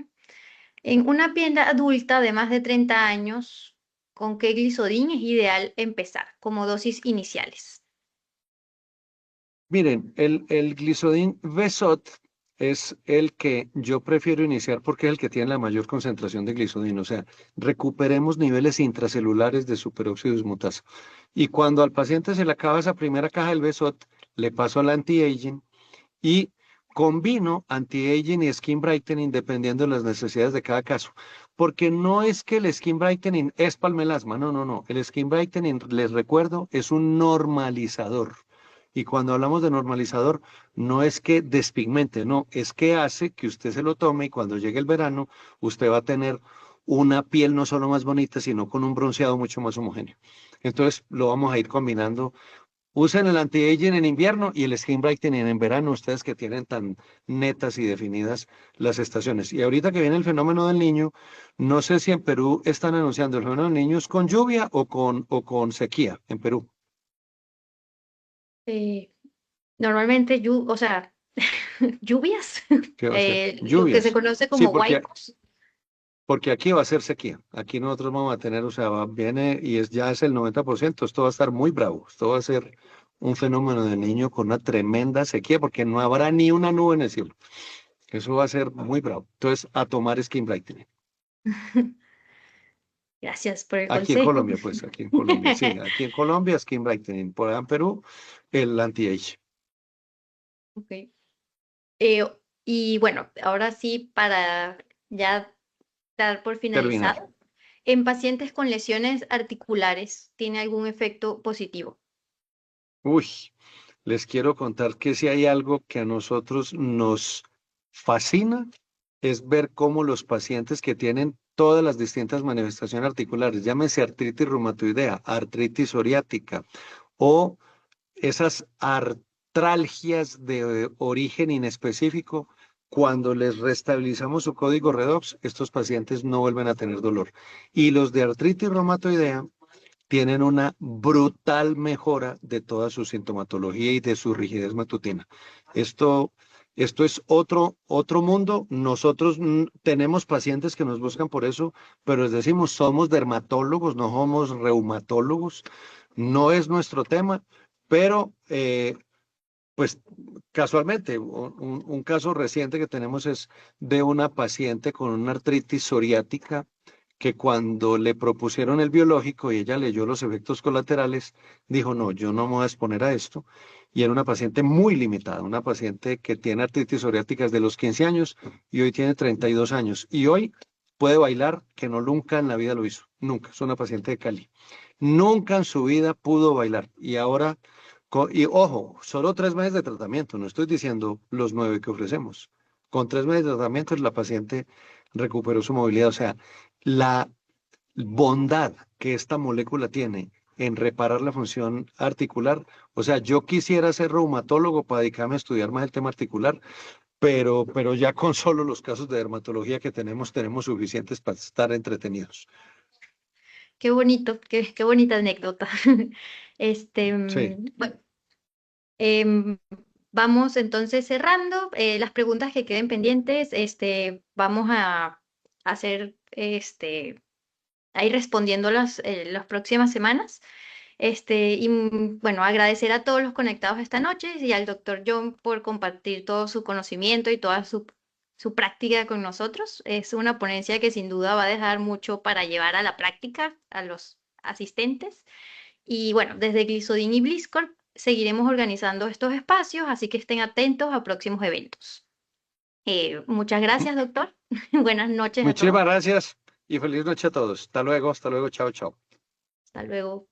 En una piel adulta de más de 30 años, ¿con qué Glicidin es ideal empezar como dosis iniciales? Miren, el Glicidin Vesot es el que yo prefiero iniciar porque es el que tiene la mayor concentración de glicidina. O sea, recuperemos niveles intracelulares de superóxido dismutasa. Y cuando al paciente se le acaba esa primera caja del Vesot, le paso al anti-aging y combino anti-aging y skin brightening dependiendo de las necesidades de cada caso. Porque no es que el skin brightening es para el melasma, no, no, no. El skin brightening, les recuerdo, es un normalizador. Y cuando hablamos de normalizador, no es que despigmente, no, es que hace que usted se lo tome y cuando llegue el verano, usted va a tener una piel no solo más bonita, sino con un bronceado mucho más homogéneo. Entonces, lo vamos a ir combinando. Usen el anti-aging en invierno y el skin brightening en verano, ustedes que tienen tan netas y definidas las estaciones. Y ahorita que viene el fenómeno del niño, no sé si en Perú están anunciando el fenómeno del niño con lluvia o con sequía en Perú. Eh, Normalmente, o sea, lluvias, ¿Qué va a ser? lo que se Lluvias. conoce Sí, como huaicos. porque aquí va a ser sequía. Aquí nosotros vamos a tener, o sea, viene y ya es el 90%. Esto va a estar muy bravo. Esto va a ser un fenómeno de niño con una tremenda sequía porque no habrá ni una nube en el cielo. Eso va a ser muy bravo. Entonces, a tomar skin brightening. Gracias por el Aquí en consejo. Colombia, pues, aquí en Colombia. Sí, aquí en Colombia, skin brightening. Por allá en Perú, el anti-age. Ok. Eh, y bueno, ahora sí, para ya dar por Terminar. finalizado, en pacientes con lesiones articulares, ¿tiene algún efecto positivo? Uy, les quiero contar que si hay algo que a nosotros nos fascina es ver cómo los pacientes que tienen todas las distintas manifestaciones articulares, llámese artritis reumatoidea, artritis psoriática o esas artralgias de origen inespecífico, cuando les restabilizamos su código redox, estos pacientes no vuelven a tener dolor. Y los de artritis reumatoidea tienen una brutal mejora de toda su sintomatología y de su rigidez matutina. Esto, esto es otro mundo. Nosotros tenemos pacientes que nos buscan por eso, pero les decimos, somos dermatólogos, no somos reumatólogos. No es nuestro tema, pero pues casualmente, un caso reciente que tenemos es de una paciente con una artritis psoriática que cuando le propusieron el biológico y ella leyó los efectos colaterales, dijo, no, yo no me voy a exponer a esto. Y era una paciente muy limitada, una paciente que tiene artritis psoriática desde los 15 años y hoy tiene 32 años. Y hoy puede bailar, que no nunca en la vida lo hizo, nunca. Es una paciente de Cali. Nunca en su vida pudo bailar. Y ahora, y ojo, solo 3 meses de tratamiento, no estoy diciendo los 9 que ofrecemos. Con 3 meses de tratamiento la paciente recuperó su movilidad. O sea, la bondad que esta molécula tiene en reparar la función articular. O sea, yo quisiera ser reumatólogo para dedicarme a estudiar más el tema articular, pero ya con solo los casos de dermatología que tenemos suficientes para estar entretenidos. Qué bonito, qué bonita anécdota. Sí. Bueno, em, vamos entonces cerrando. Las preguntas que queden pendientes, vamos a hacer, a ir respondiéndolas las próximas semanas. Bueno, agradecer a todos los conectados esta noche y al doctor John por compartir todo su conocimiento y toda su práctica con nosotros. Es una ponencia que sin duda va a dejar mucho para llevar a la práctica a los asistentes. Y bueno, desde Glisodin y Bliscorp seguiremos organizando estos espacios, así que estén atentos a próximos eventos. Muchas gracias, doctor. Buenas noches a todos. Muchísimas gracias y feliz noche a todos. Hasta luego, chao, chao. Hasta luego.